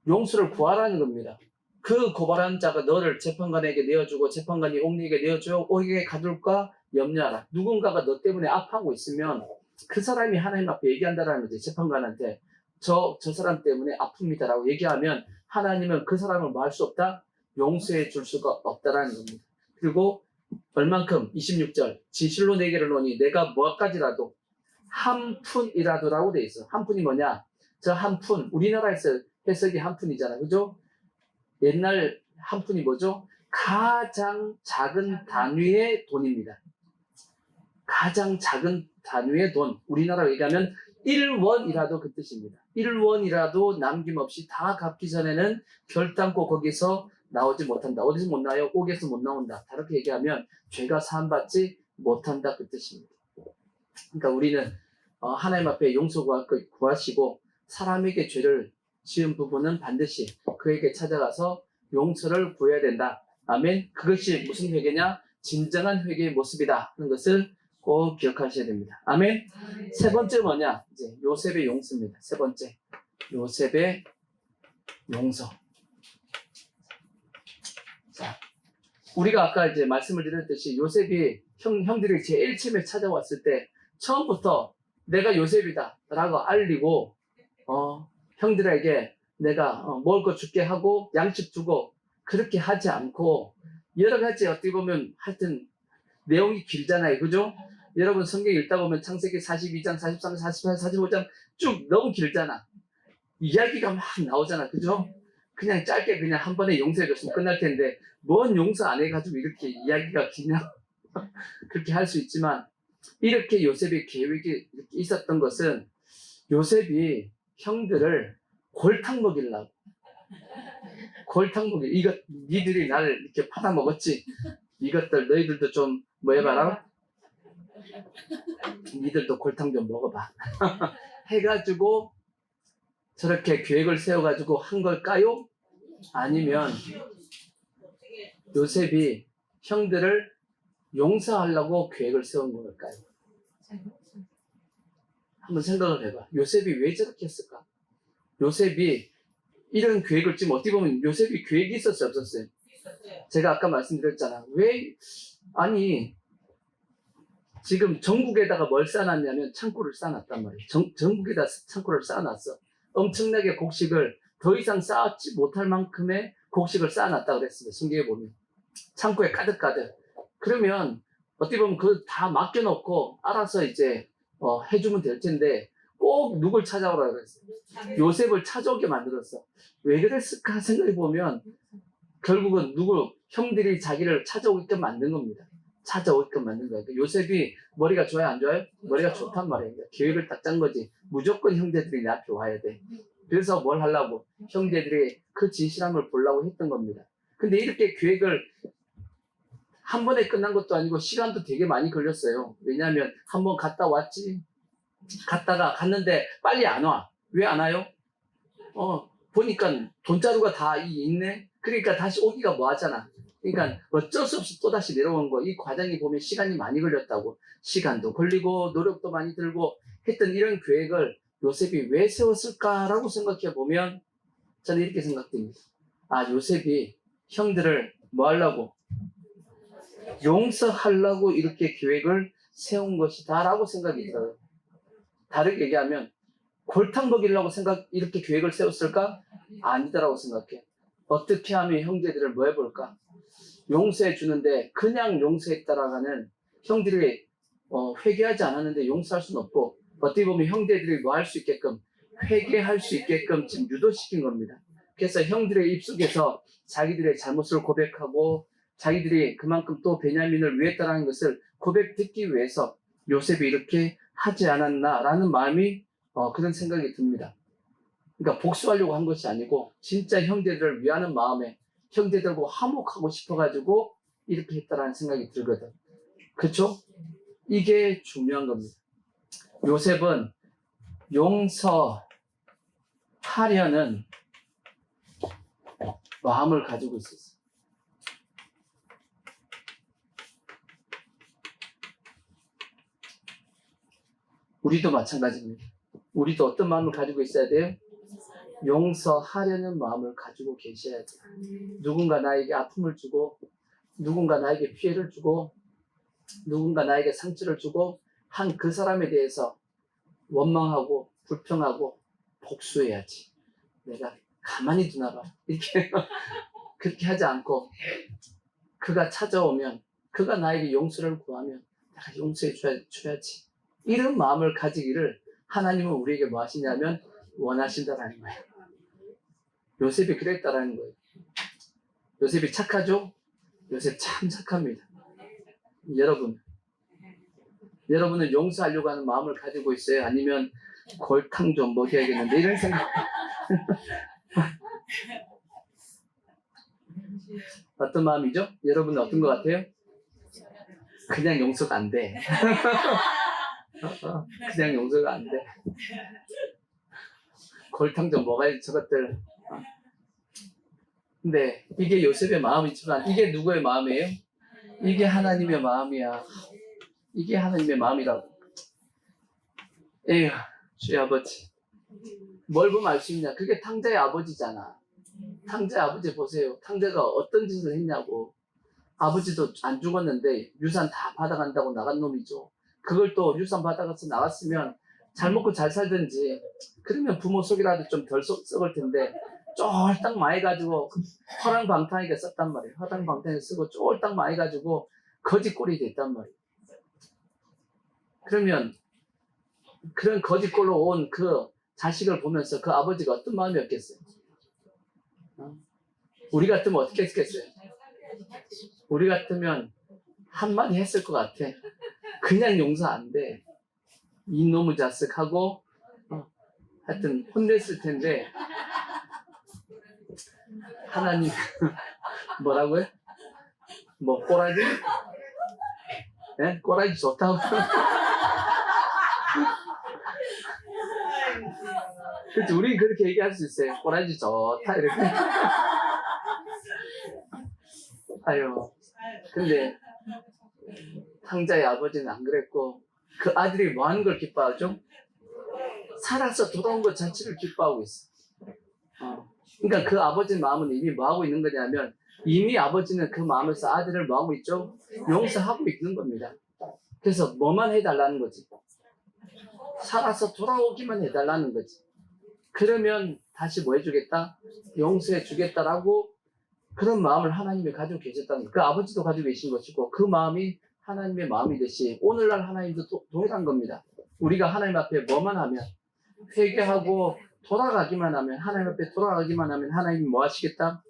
용서를 구하라는 겁니다. 그 고발하는 자가 너를 재판관에게 내어주고 재판관이 옥리에게 내어주고 옥리에게 가둘까 염려하라. 누군가가 너 때문에 아파하고 있으면 그 사람이 하나님 앞에 얘기한다라는 거지. 재판관한테 저 사람 때문에 아픕니다라고 얘기하면 하나님은 그 사람을 뭐 할 수 없다? 용서해 줄 수가 없다라는 겁니다. 그리고 얼만큼? 26절 진실로 내게를 노니 내가 뭐까지라도 한 푼이라도라고 돼 있어. 한 푼이 뭐냐? 저 한 푼, 우리나라에서 해석이 한 푼이잖아. 그죠? 옛날 한 푼이 뭐죠? 가장 작은 단위의 돈입니다. 가장 작은 단위의 돈. 우리나라로 얘기하면 1원이라도 그 뜻입니다. 1원이라도 남김없이 다 갚기 전에는 결단코 거기서 나오지 못한다. 어디서 못 나요? 옥에서 못 나온다. 다르게 얘기하면 죄가 사함받지 못한다 그 뜻입니다. 그러니까 우리는 하나님 앞에 용서 구하시고 사람에게 죄를 지은 부분은 반드시 그에게 찾아가서 용서를 구해야 된다. 아멘. 그것이 무슨 회개냐? 진정한 회개의 모습이다 하는 것을 꼭 기억하셔야 됩니다. 아멘. 세 번째 뭐냐? 이제 요셉의 용서입니다. 세 번째 요셉의 용서. 자, 우리가 아까 이제 말씀을 드렸듯이 요셉이 형들이 제일 처음에 찾아왔을 때 처음부터 내가 요셉이다 라고 알리고 형들에게 내가 먹을 거 줄게 하고 양식 주고 그렇게 하지 않고 여러 가지 어떻게 보면 하여튼 내용이 길잖아요. 그죠? 여러분 성경 읽다 보면 창세기 42장, 43, 44, 45장 쭉 너무 길잖아. 이야기가 막 나오잖아. 그죠? 그냥 짧게 그냥 한 번에 용서해줬으면 끝날 텐데 뭔 용서 안 해가지고 이렇게 이야기가 기냐. 그렇게 할 수 있지만 이렇게 요셉의 계획이 이렇게 있었던 것은 요셉이 형들을 골탕 먹이려고. 골탕 먹이. 이거 니들이 나를 이렇게 팔아먹었지. 이것들 너희들도 좀 뭐 해봐라. 니들도 골탕 좀 먹어봐. 해가지고 저렇게 계획을 세워가지고 한 걸까요? 아니면 요셉이 형들을 용서하려고 계획을 세운 걸까요? 한번 생각을 해봐. 요셉이 왜 저렇게 했을까? 요셉이 이런 계획을 지금 어떻게 보면 요셉이 계획이 있었어요, 없었어요? 제가 아까 말씀드렸잖아. 왜 아니 지금 전국에다가 뭘 쌓아놨냐면 창고를 쌓아놨단 말이에요. 전국에다 창고를 쌓아놨어. 엄청나게 곡식을 더 이상 쌓지 못할 만큼의 곡식을 쌓아놨다 그랬습니다. 성경에 보면 창고에 가득가득. 그러면 어떻게 보면 그걸 다 맡겨놓고 알아서 이제 해주면 될 텐데 꼭 누굴 찾아오라 그랬어요. 요셉을 찾아오게 만들었어. 왜 그랬을까 생각해 보면 결국은 형들이 자기를 찾아오게끔 만든 겁니다. 찾아오게끔 만든 거예요. 요셉이 머리가 좋아요, 안 좋아요? 머리가 좋단 말이에요. 계획을 딱 짠 거지. 무조건 형제들이 내 앞에 와야 돼. 그래서 뭘 하려고? 형제들이 그 진실함을 보려고 했던 겁니다. 근데 이렇게 계획을 한 번에 끝난 것도 아니고 시간도 되게 많이 걸렸어요. 왜냐하면 한 번 갔다 왔지. 갔는데 빨리 안 와. 왜 안 와요? 보니까 돈자루가 다 있네. 그러니까 다시 오기가 뭐하잖아. 그러니까 어쩔 수 없이 또다시 내려온 거. 이 과정이 보면 시간이 많이 걸렸다고. 시간도 걸리고 노력도 많이 들고 했던 이런 계획을 요셉이 왜 세웠을까라고 생각해 보면 저는 이렇게 생각됩니다. 아, 요셉이 형들을 뭐 하려고? 용서하려고 이렇게 계획을 세운 것이다 라고 생각이 들어요. 다르게 얘기하면 골탕 먹이려고 이렇게 계획을 세웠을까? 아니다라고 생각해. 어떻게 하면 형제들을 뭐 해볼까? 용서해 주는데 그냥 용서했다라가는 형들이 회개하지 않았는데 용서할 수는 없고, 어떻게 보면 형제들이 뭐 할 수 있게끔 회개할 수 있게끔 지금 유도시킨 겁니다. 그래서 형들의 입속에서 자기들의 잘못을 고백하고 자기들이 그만큼 또 베냐민을 위했다는 것을 고백 듣기 위해서 요셉이 이렇게 하지 않았나라는 마음이 그런 생각이 듭니다. 그러니까 복수하려고 한 것이 아니고 진짜 형제들을 위하는 마음에 형제들과 화목하고 싶어가지고 이렇게 했다라는 생각이 들거든. 그쵸? 이게 중요한 겁니다. 요셉은 용서하려는 마음을 가지고 있었어요. 우리도 마찬가지입니다. 우리도 어떤 마음을 가지고 있어야 돼요? 용서하려는 마음을 가지고 계셔야 돼요. 누군가 나에게 아픔을 주고 누군가 나에게 피해를 주고 누군가 나에게 상처를 주고 한 그 사람에 대해서 원망하고 불평하고 복수해야지. 내가 가만히 두나 봐. 이렇게 그렇게 하지 않고 그가 찾아오면 그가 나에게 용서를 구하면 내가 용서해 줘야지. 이런 마음을 가지기를 하나님은 우리에게 뭐 하시냐면 원하신다라는 거예요. 요셉이 그랬다라는 거예요. 요셉이 착하죠? 요셉 참 착합니다. 여러분은 용서하려고 하는 마음을 가지고 있어요? 아니면 골탕 좀 먹여야겠는데 이런 생각. 어떤 마음이죠? 여러분은 어떤 것 같아요? 그냥 용서가 안 돼. 그냥 용서가 안 돼. 골탕 좀 먹어야지 저것들. 근데 이게 요셉의 마음이지만 이게 누구의 마음이에요? 이게 하나님의 마음이야. 이게 하나님의 마음이라고. 에휴, 주의 아버지. 뭘 보면 알 수 있냐? 그게 탕자의 아버지잖아. 탕자의 아버지 보세요. 탕자가 어떤 짓을 했냐고. 아버지도 안 죽었는데 유산 다 받아간다고 나간 놈이죠. 그걸 또 유산 받아가서 나갔으면 잘 먹고 잘 살든지 그러면 부모 속이라도 좀 덜 썩을 텐데 쫄딱 많이 가지고 허랑방탕하게 썼단 말이에요. 허랑방탕하게 쓰고 쫄딱 많이 가지고 거짓꼴이 됐단 말이에요. 그러면 그런 거짓꼴로 온 그 자식을 보면서 그 아버지가 어떤 마음이었겠어요? 우리 같으면 어떻게 했겠어요? 우리 같으면 한마디 했을 것 같아. 그냥 용서 안 돼. 이놈의 자식 하고 하여튼 혼냈을 텐데 하나님 뭐라고요? 뭐 꼬라지? 네? 꼬라지 좋다고. 그치, 우린 그렇게 얘기할 수 있어요. 꼬라지 좋다 이렇게. 아유, 근데 탕자의 아버지는 안 그랬고 그 아들이 뭐 하는 걸 기뻐하죠? 살아서 돌아온 것 자체를 기뻐하고 있어. 그러니까 그 아버지 마음은 이미 뭐 하고 있는 거냐면 이미 아버지는 그 마음에서 아들을 뭐 하고 있죠? 용서하고 있는 겁니다. 그래서 뭐만 해달라는 거지. 살아서 돌아오기만 해달라는 거지. 그러면 다시 뭐 해주겠다? 용서해 주겠다라고 그런 마음을 하나님이 가지고 계셨다는 거예요. 그 아버지도 가지고 계신 것이고 그 마음이 하나님의 마음이듯이 오늘날 하나님도 동일한 겁니다. 우리가 하나님 앞에 뭐만 하면 회개하고 돌아가기만 하면 하나님 앞에 돌아가기만 하면 하나님이 뭐 하시겠다?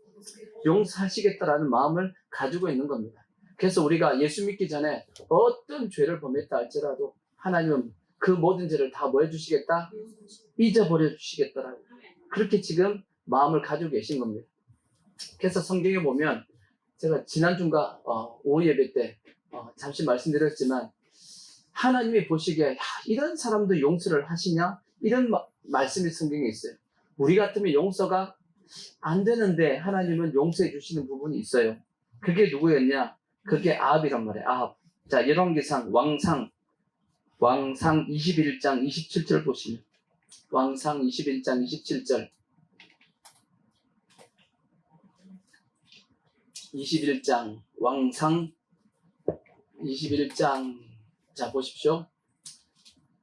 용서하시겠다라는 마음을 가지고 있는 겁니다. 그래서 우리가 예수 믿기 전에 어떤 죄를 범했다 할지라도 하나님은 그 모든 죄를 다 뭐 해주시겠다? 잊어버려 주시겠다라고 그렇게 지금 마음을 가지고 계신 겁니다. 그래서 성경에 보면 제가 지난주인가 오후 예배 때 잠시 말씀드렸지만 하나님이 보시기에 이런 사람도 용서를 하시냐? 이런 말씀이 성경에 있어요. 우리 같으면 용서가 안 되는데 하나님은 용서해 주시는 부분이 있어요. 그게 누구였냐? 그게 아합이란 말이에요. 아합. 자, 열왕기상 왕상 21장 27절 보시면 왕상 21장 27절 21장 왕상 21장 자 보십시오.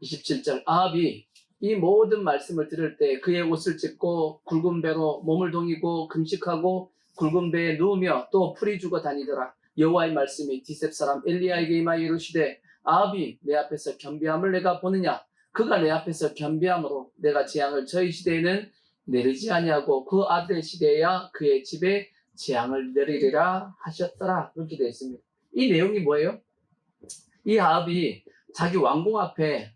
27절 아합이 이 모든 말씀을 들을 때 그의 옷을 찢고 굵은 배로 몸을 동이고 금식하고 굵은 배에 누우며 또 풀이 죽어 다니더라. 여호와의 말씀이 디셉 사람 엘리야에게 임하여 이르시되 아합이 내 앞에서 겸비함을 내가 보느냐? 그가 내 앞에서 겸비함으로 내가 재앙을 저희 시대에는 내리지 아니하고 그 아들의 시대에야 그의 집에 재앙을 내리리라 하셨더라. 그렇게 되어 있습니다. 이 내용이 뭐예요? 이 아합이 자기 왕궁 앞에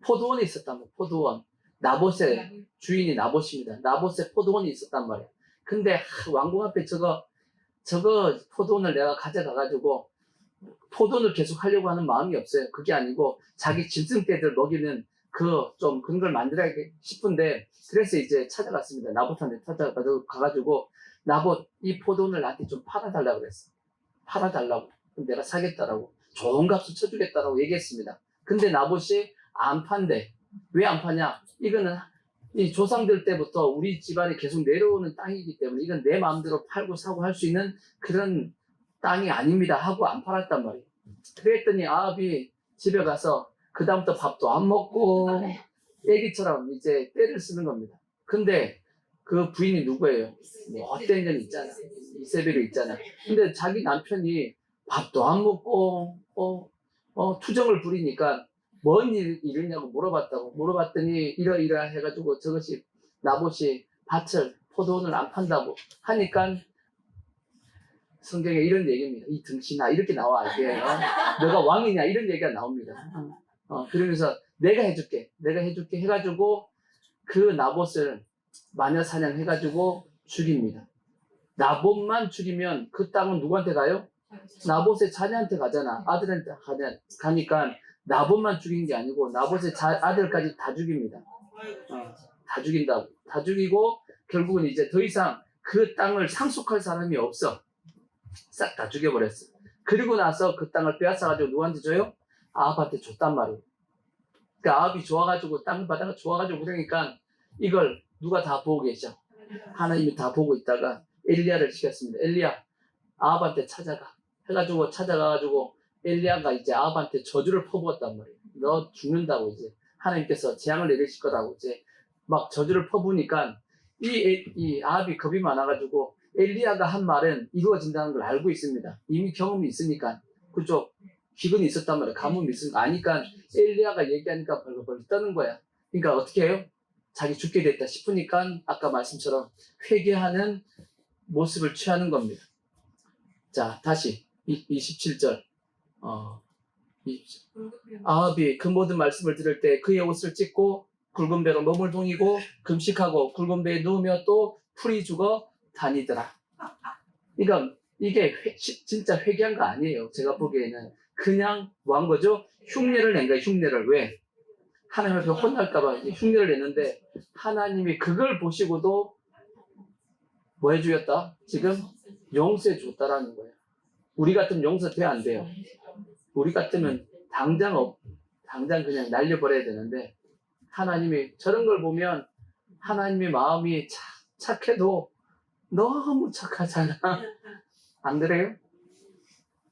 포도원이 있었단 말이에요. 포도원. 나봇의 주인이 나봇입니다. 나봇의 포도원이 있었단 말이에요. 근데 왕궁 앞에 저거 포도원을 내가 가져가가지고 포도원을 계속 하려고 하는 마음이 없어요. 그게 아니고 자기 짐승떼들 먹이는 좀 그런 걸 만들어야 싶은데 그래서 이제 찾아갔습니다. 나봇한테 찾아가가지고 나봇 이 포도원을 나한테 좀 팔아달라고 그랬어. 팔아달라고. 그럼 내가 사겠다라고. 좋은 값을 쳐주겠다라고 얘기했습니다. 근데 나봇이 안 판대. 왜 안 파냐? 이거는 이 조상들 때부터 우리 집안에 계속 내려오는 땅이기 때문에 이건 내 마음대로 팔고 사고 할 수 있는 그런 땅이 아닙니다 하고 안 팔았단 말이에요. 그랬더니 아합이 집에 가서 그 다음부터 밥도 안 먹고 애기처럼 이제 떼를 쓰는 겁니다. 근데 그 부인이 누구예요? 헛된 년 있잖아. 이세벨이 있잖아. 근데 자기 남편이 밥도 안 먹고 투정을 부리니까 뭔 일이냐고 물어봤더니 이러이러 해가지고 저것이 나봇이 포도원을 안 판다고 하니까 성경에 이런 얘기입니다. 이 등신아 이렇게 나와 이게 너가 왕이냐 이런 얘기가 나옵니다. 그러면서 내가 해줄게 해가지고 그 나봇을 마녀 사냥해가지고 죽입니다. 나봇만 죽이면 그 땅은 누구한테 가요? 나봇의 자녀한테 가잖아. 아들한테 가니까 나봇만 죽인 게 아니고 나봇의 아들까지 다 죽입니다. 다 죽인다고. 다 죽이고 결국은 이제 더 이상 그 땅을 상속할 사람이 없어. 싹 다 죽여버렸어. 그리고 나서 그 땅을 빼앗아가지고 누구한테 줘요? 아합한테 줬단 말이에요. 그러니까 아합이 좋아가지고 땅 바다가 좋아가지고 그러니까 이걸 누가 다 보고 계셔? 하나님이 다 보고 있다가 엘리야를 시켰습니다. 엘리야 아합한테 찾아가. 해가지고 찾아가가지고 엘리야가 이제 아합한테 저주를 퍼부었단 말이에요. 너 죽는다고 이제 하나님께서 재앙을 내리실 거라고 이제 막 저주를 퍼부으니까 이 아합이 겁이 많아가지고 엘리야가 한 말은 이루어진다는 걸 알고 있습니다. 이미 경험이 있으니까 그쪽 기근이 있었단 말이에요. 가뭄이 있으니까 아니까 엘리야가 얘기하니까 벌벌 떠는 거야. 그러니까 어떻게 해요? 자기 죽게 됐다 싶으니까 아까 말씀처럼 회개하는 모습을 취하는 겁니다. 자, 다시 27절. 아합이 그 모든 말씀을 들을 때 그의 옷을 찢고 굵은 배로 몸을 동이고 금식하고 굵은 배에 누우며 또 풀이 죽어 다니더라. 그러니까 이게 진짜 회개한 거 아니에요. 제가 보기에는 그냥 뭐 한 거죠? 흉내를 낸 거예요. 흉내를. 왜? 하나님 앞에 혼날까봐 흉내를 냈는데 하나님이 그걸 보시고도 뭐 해주겠다? 지금 용서해 줬다라는 거예요. 우리 같으면 용서 돼 안 돼요? 우리 같으면 당장 그냥 날려버려야 되는데 하나님이 저런 걸 보면 하나님의 마음이 착해도 너무 착하잖아. 안 그래요?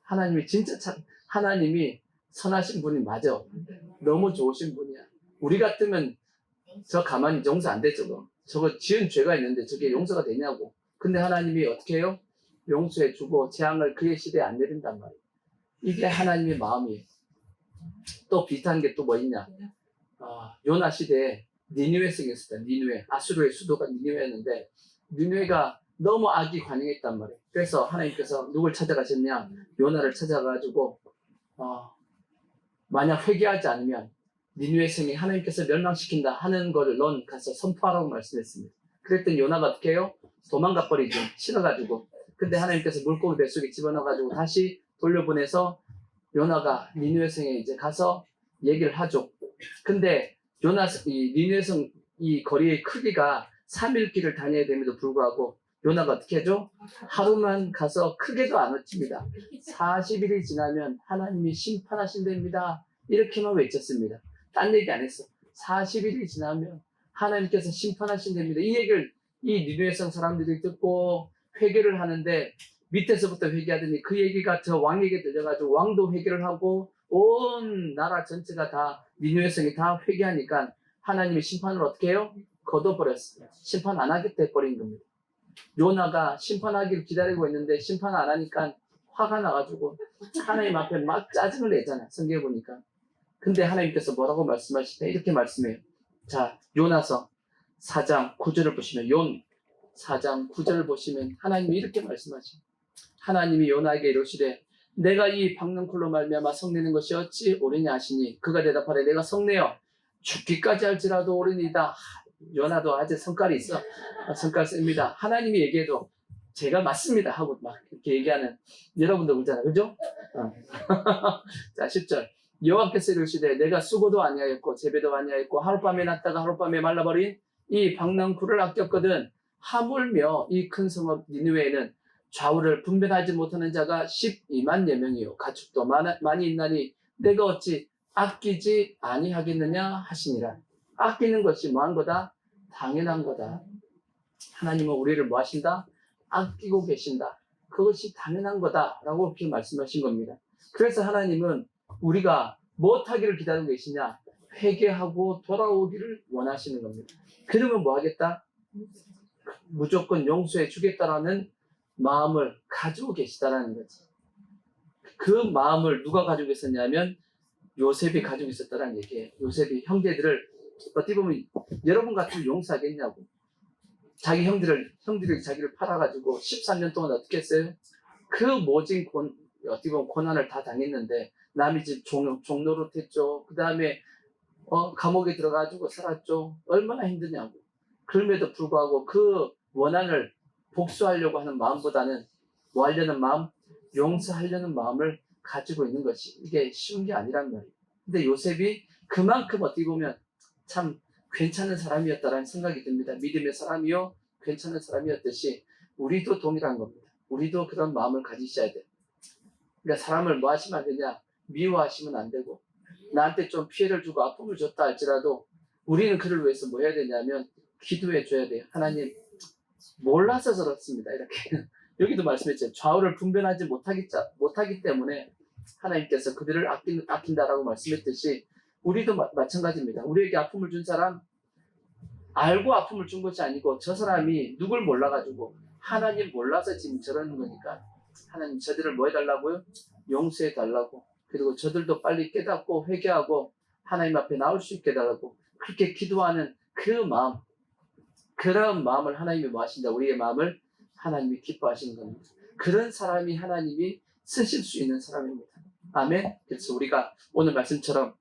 하나님이 진짜 하나님이 선하신 분이 맞아. 너무 좋으신 분이야. 우리 같으면 저 가만히 용서 안 되죠. 저거 지은 죄가 있는데 저게 용서가 되냐고. 근데 하나님이 어떻게 해요? 용서해주고 재앙을 그의 시대에 안 내린단 말이에요. 이게 하나님의 마음이에요. 또 비슷한 게 또 뭐 있냐? 요나 시대에 니느웨 성이 있었다. 니느웨. 아수르의 수도가 니느웨였는데 니느웨가 너무 악이 관영했단 말이에요. 그래서 하나님께서 누굴 찾아가셨냐? 요나를 찾아가지고 만약 회개하지 않으면 니느웨 성이 하나님께서 멸망시킨다 하는 거를 넌 가서 선포하라고 말씀했습니다. 그랬더니 요나가 어떻게 해요? 도망가 버리죠. 싫어가지고. 근데 하나님께서 물고기 뱃속에 집어넣어가지고 다시 돌려보내서 요나가 니느웨 성에 이제 가서 얘기를 하죠. 근데 이 니느웨 성 이 거리의 크기가 3일 길을 다녀야 됨에도 불구하고 요나가 어떻게 하죠? 하루만 가서 크게도 안 어칩니다. 40일이 지나면 하나님이 심판하신답니다. 이렇게만 외쳤습니다. 딴 얘기 안 했어. 40일이 지나면 하나님께서 심판하신답니다. 이 얘기를 이 니느웨 성 사람들이 듣고 회개를 하는데 밑에서부터 회개하더니 그 얘기가 저 왕에게 들려가지고 왕도 회개를 하고 온 나라 전체가 다 니느웨 성이 다 회개하니까 하나님이 심판을 어떻게 해요? 걷어버렸어요. 심판 안 하겠다 해버린 겁니다. 요나가 심판하기를 기다리고 있는데 심판 안 하니까 화가 나가지고 하나님 앞에 막 짜증을 내잖아. 성경에 보니까. 근데 하나님께서 뭐라고 말씀하시냐? 이렇게 말씀해요. 자, 요나서 4장 9절을 보시면 4장 9절을 보시면 하나님이 이렇게 말씀하시죠. 하나님이 요나에게 이르시되 내가 이 박는 쿨로 말미암아 성내는 것이 어찌 옳으냐 하시니 그가 대답하되 내가 성내어 죽기까지 할지라도 옳으니이다. 요나도 아직 성깔이 있어. 성깔 셉니다. 하나님이 얘기해도 제가 맞습니다 하고 막 이렇게 얘기하는 여러분도 그러잖아요. 그죠? 자, 10절. 여호와께서 이르시되 내가 수고도 아니하였고 재배도 아니하였고 하룻밤에 났다가 하룻밤에 말라버린 이 박는 쿨을 아꼈거든. 하물며 이 큰 성읍 니느웨에는 좌우를 분별하지 못하는 자가 12만 여명이요 가축도 많이 있나니 내가 어찌 아끼지 아니하겠느냐 하시니라. 아끼는 것이 뭐한 거다? 당연한 거다. 하나님은 우리를 뭐 하신다? 아끼고 계신다. 그것이 당연한 거다 라고 이렇게 말씀하신 겁니다. 그래서 하나님은 우리가 무엇하기를 기다리고 계시냐? 회개하고 돌아오기를 원하시는 겁니다. 그러면 뭐 하겠다? 무조건 용서해 주겠다라는 마음을 가지고 계시다라는 거지. 그 마음을 누가 가지고 있었냐면 요셉이 가지고 있었다라는 얘기예요. 요셉이 형제들을 어떻게 보면 여러분 같으면 용서하겠냐고. 자기 형들이 자기를 팔아가지고 13년 동안 어떻게 했어요? 그 모진 어떻게 보면 고난을 다 당했는데 남의 집 종노릇 했죠. 그 다음에 감옥에 들어가지고 살았죠. 얼마나 힘드냐고. 그럼에도 불구하고 그 원한을 복수하려고 하는 마음보다는 뭐 하려는 마음? 용서하려는 마음을 가지고 있는 것이 이게 쉬운 게 아니란 말이에요. 근데 요셉이 그만큼 어떻게 보면 참 괜찮은 사람이었다라는 생각이 듭니다. 믿음의 사람이요 괜찮은 사람이었듯이 우리도 동일한 겁니다. 우리도 그런 마음을 가지셔야 돼요. 그러니까 사람을 뭐 하시면 안 되냐? 미워하시면 안 되고 나한테 좀 피해를 주고 아픔을 줬다 할지라도 우리는 그를 위해서 뭐 해야 되냐면 기도해 줘야 돼요. 하나님 몰라서 그렇습니다. 이렇게 여기도 말씀했죠. 좌우를 분별하지 못하기 때문에 하나님께서 그들을 아낀다라고 말씀했듯이 우리도 마찬가지입니다. 우리에게 아픔을 준 사람 알고 아픔을 준 것이 아니고 저 사람이 누굴 몰라가지고 하나님 몰라서 지금 저러는 거니까 하나님 저들을 뭐 해달라고요? 용서해 달라고. 그리고 저들도 빨리 깨닫고 회개하고 하나님 앞에 나올 수 있게 해달라고 그렇게 기도하는 그 마음, 그런 마음을 하나님이 뭐 하신다? 우리의 마음을 하나님이 기뻐하시는 겁니다. 그런 사람이 하나님이 쓰실 수 있는 사람입니다. 아멘. 그래서 우리가 오늘 말씀처럼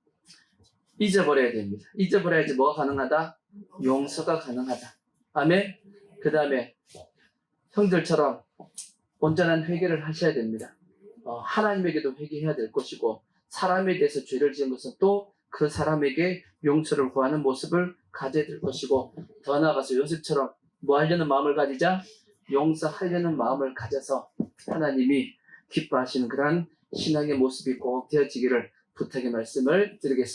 잊어버려야 됩니다. 잊어버려야지 뭐가 가능하다? 용서가 가능하다. 아멘. 그 다음에 형들처럼 온전한 회개를 하셔야 됩니다. 하나님에게도 회개해야 될 것이고 사람에 대해서 죄를 지은 것은 또 그 사람에게 용서를 구하는 모습을 가져야 될 것이고 더 나아가서 요셉처럼 뭐 하려는 마음을 가지자? 용서하려는 마음을 가져서 하나님이 기뻐하시는 그런 신앙의 모습이 꼭 되어지기를 부탁의 말씀을 드리겠습니다.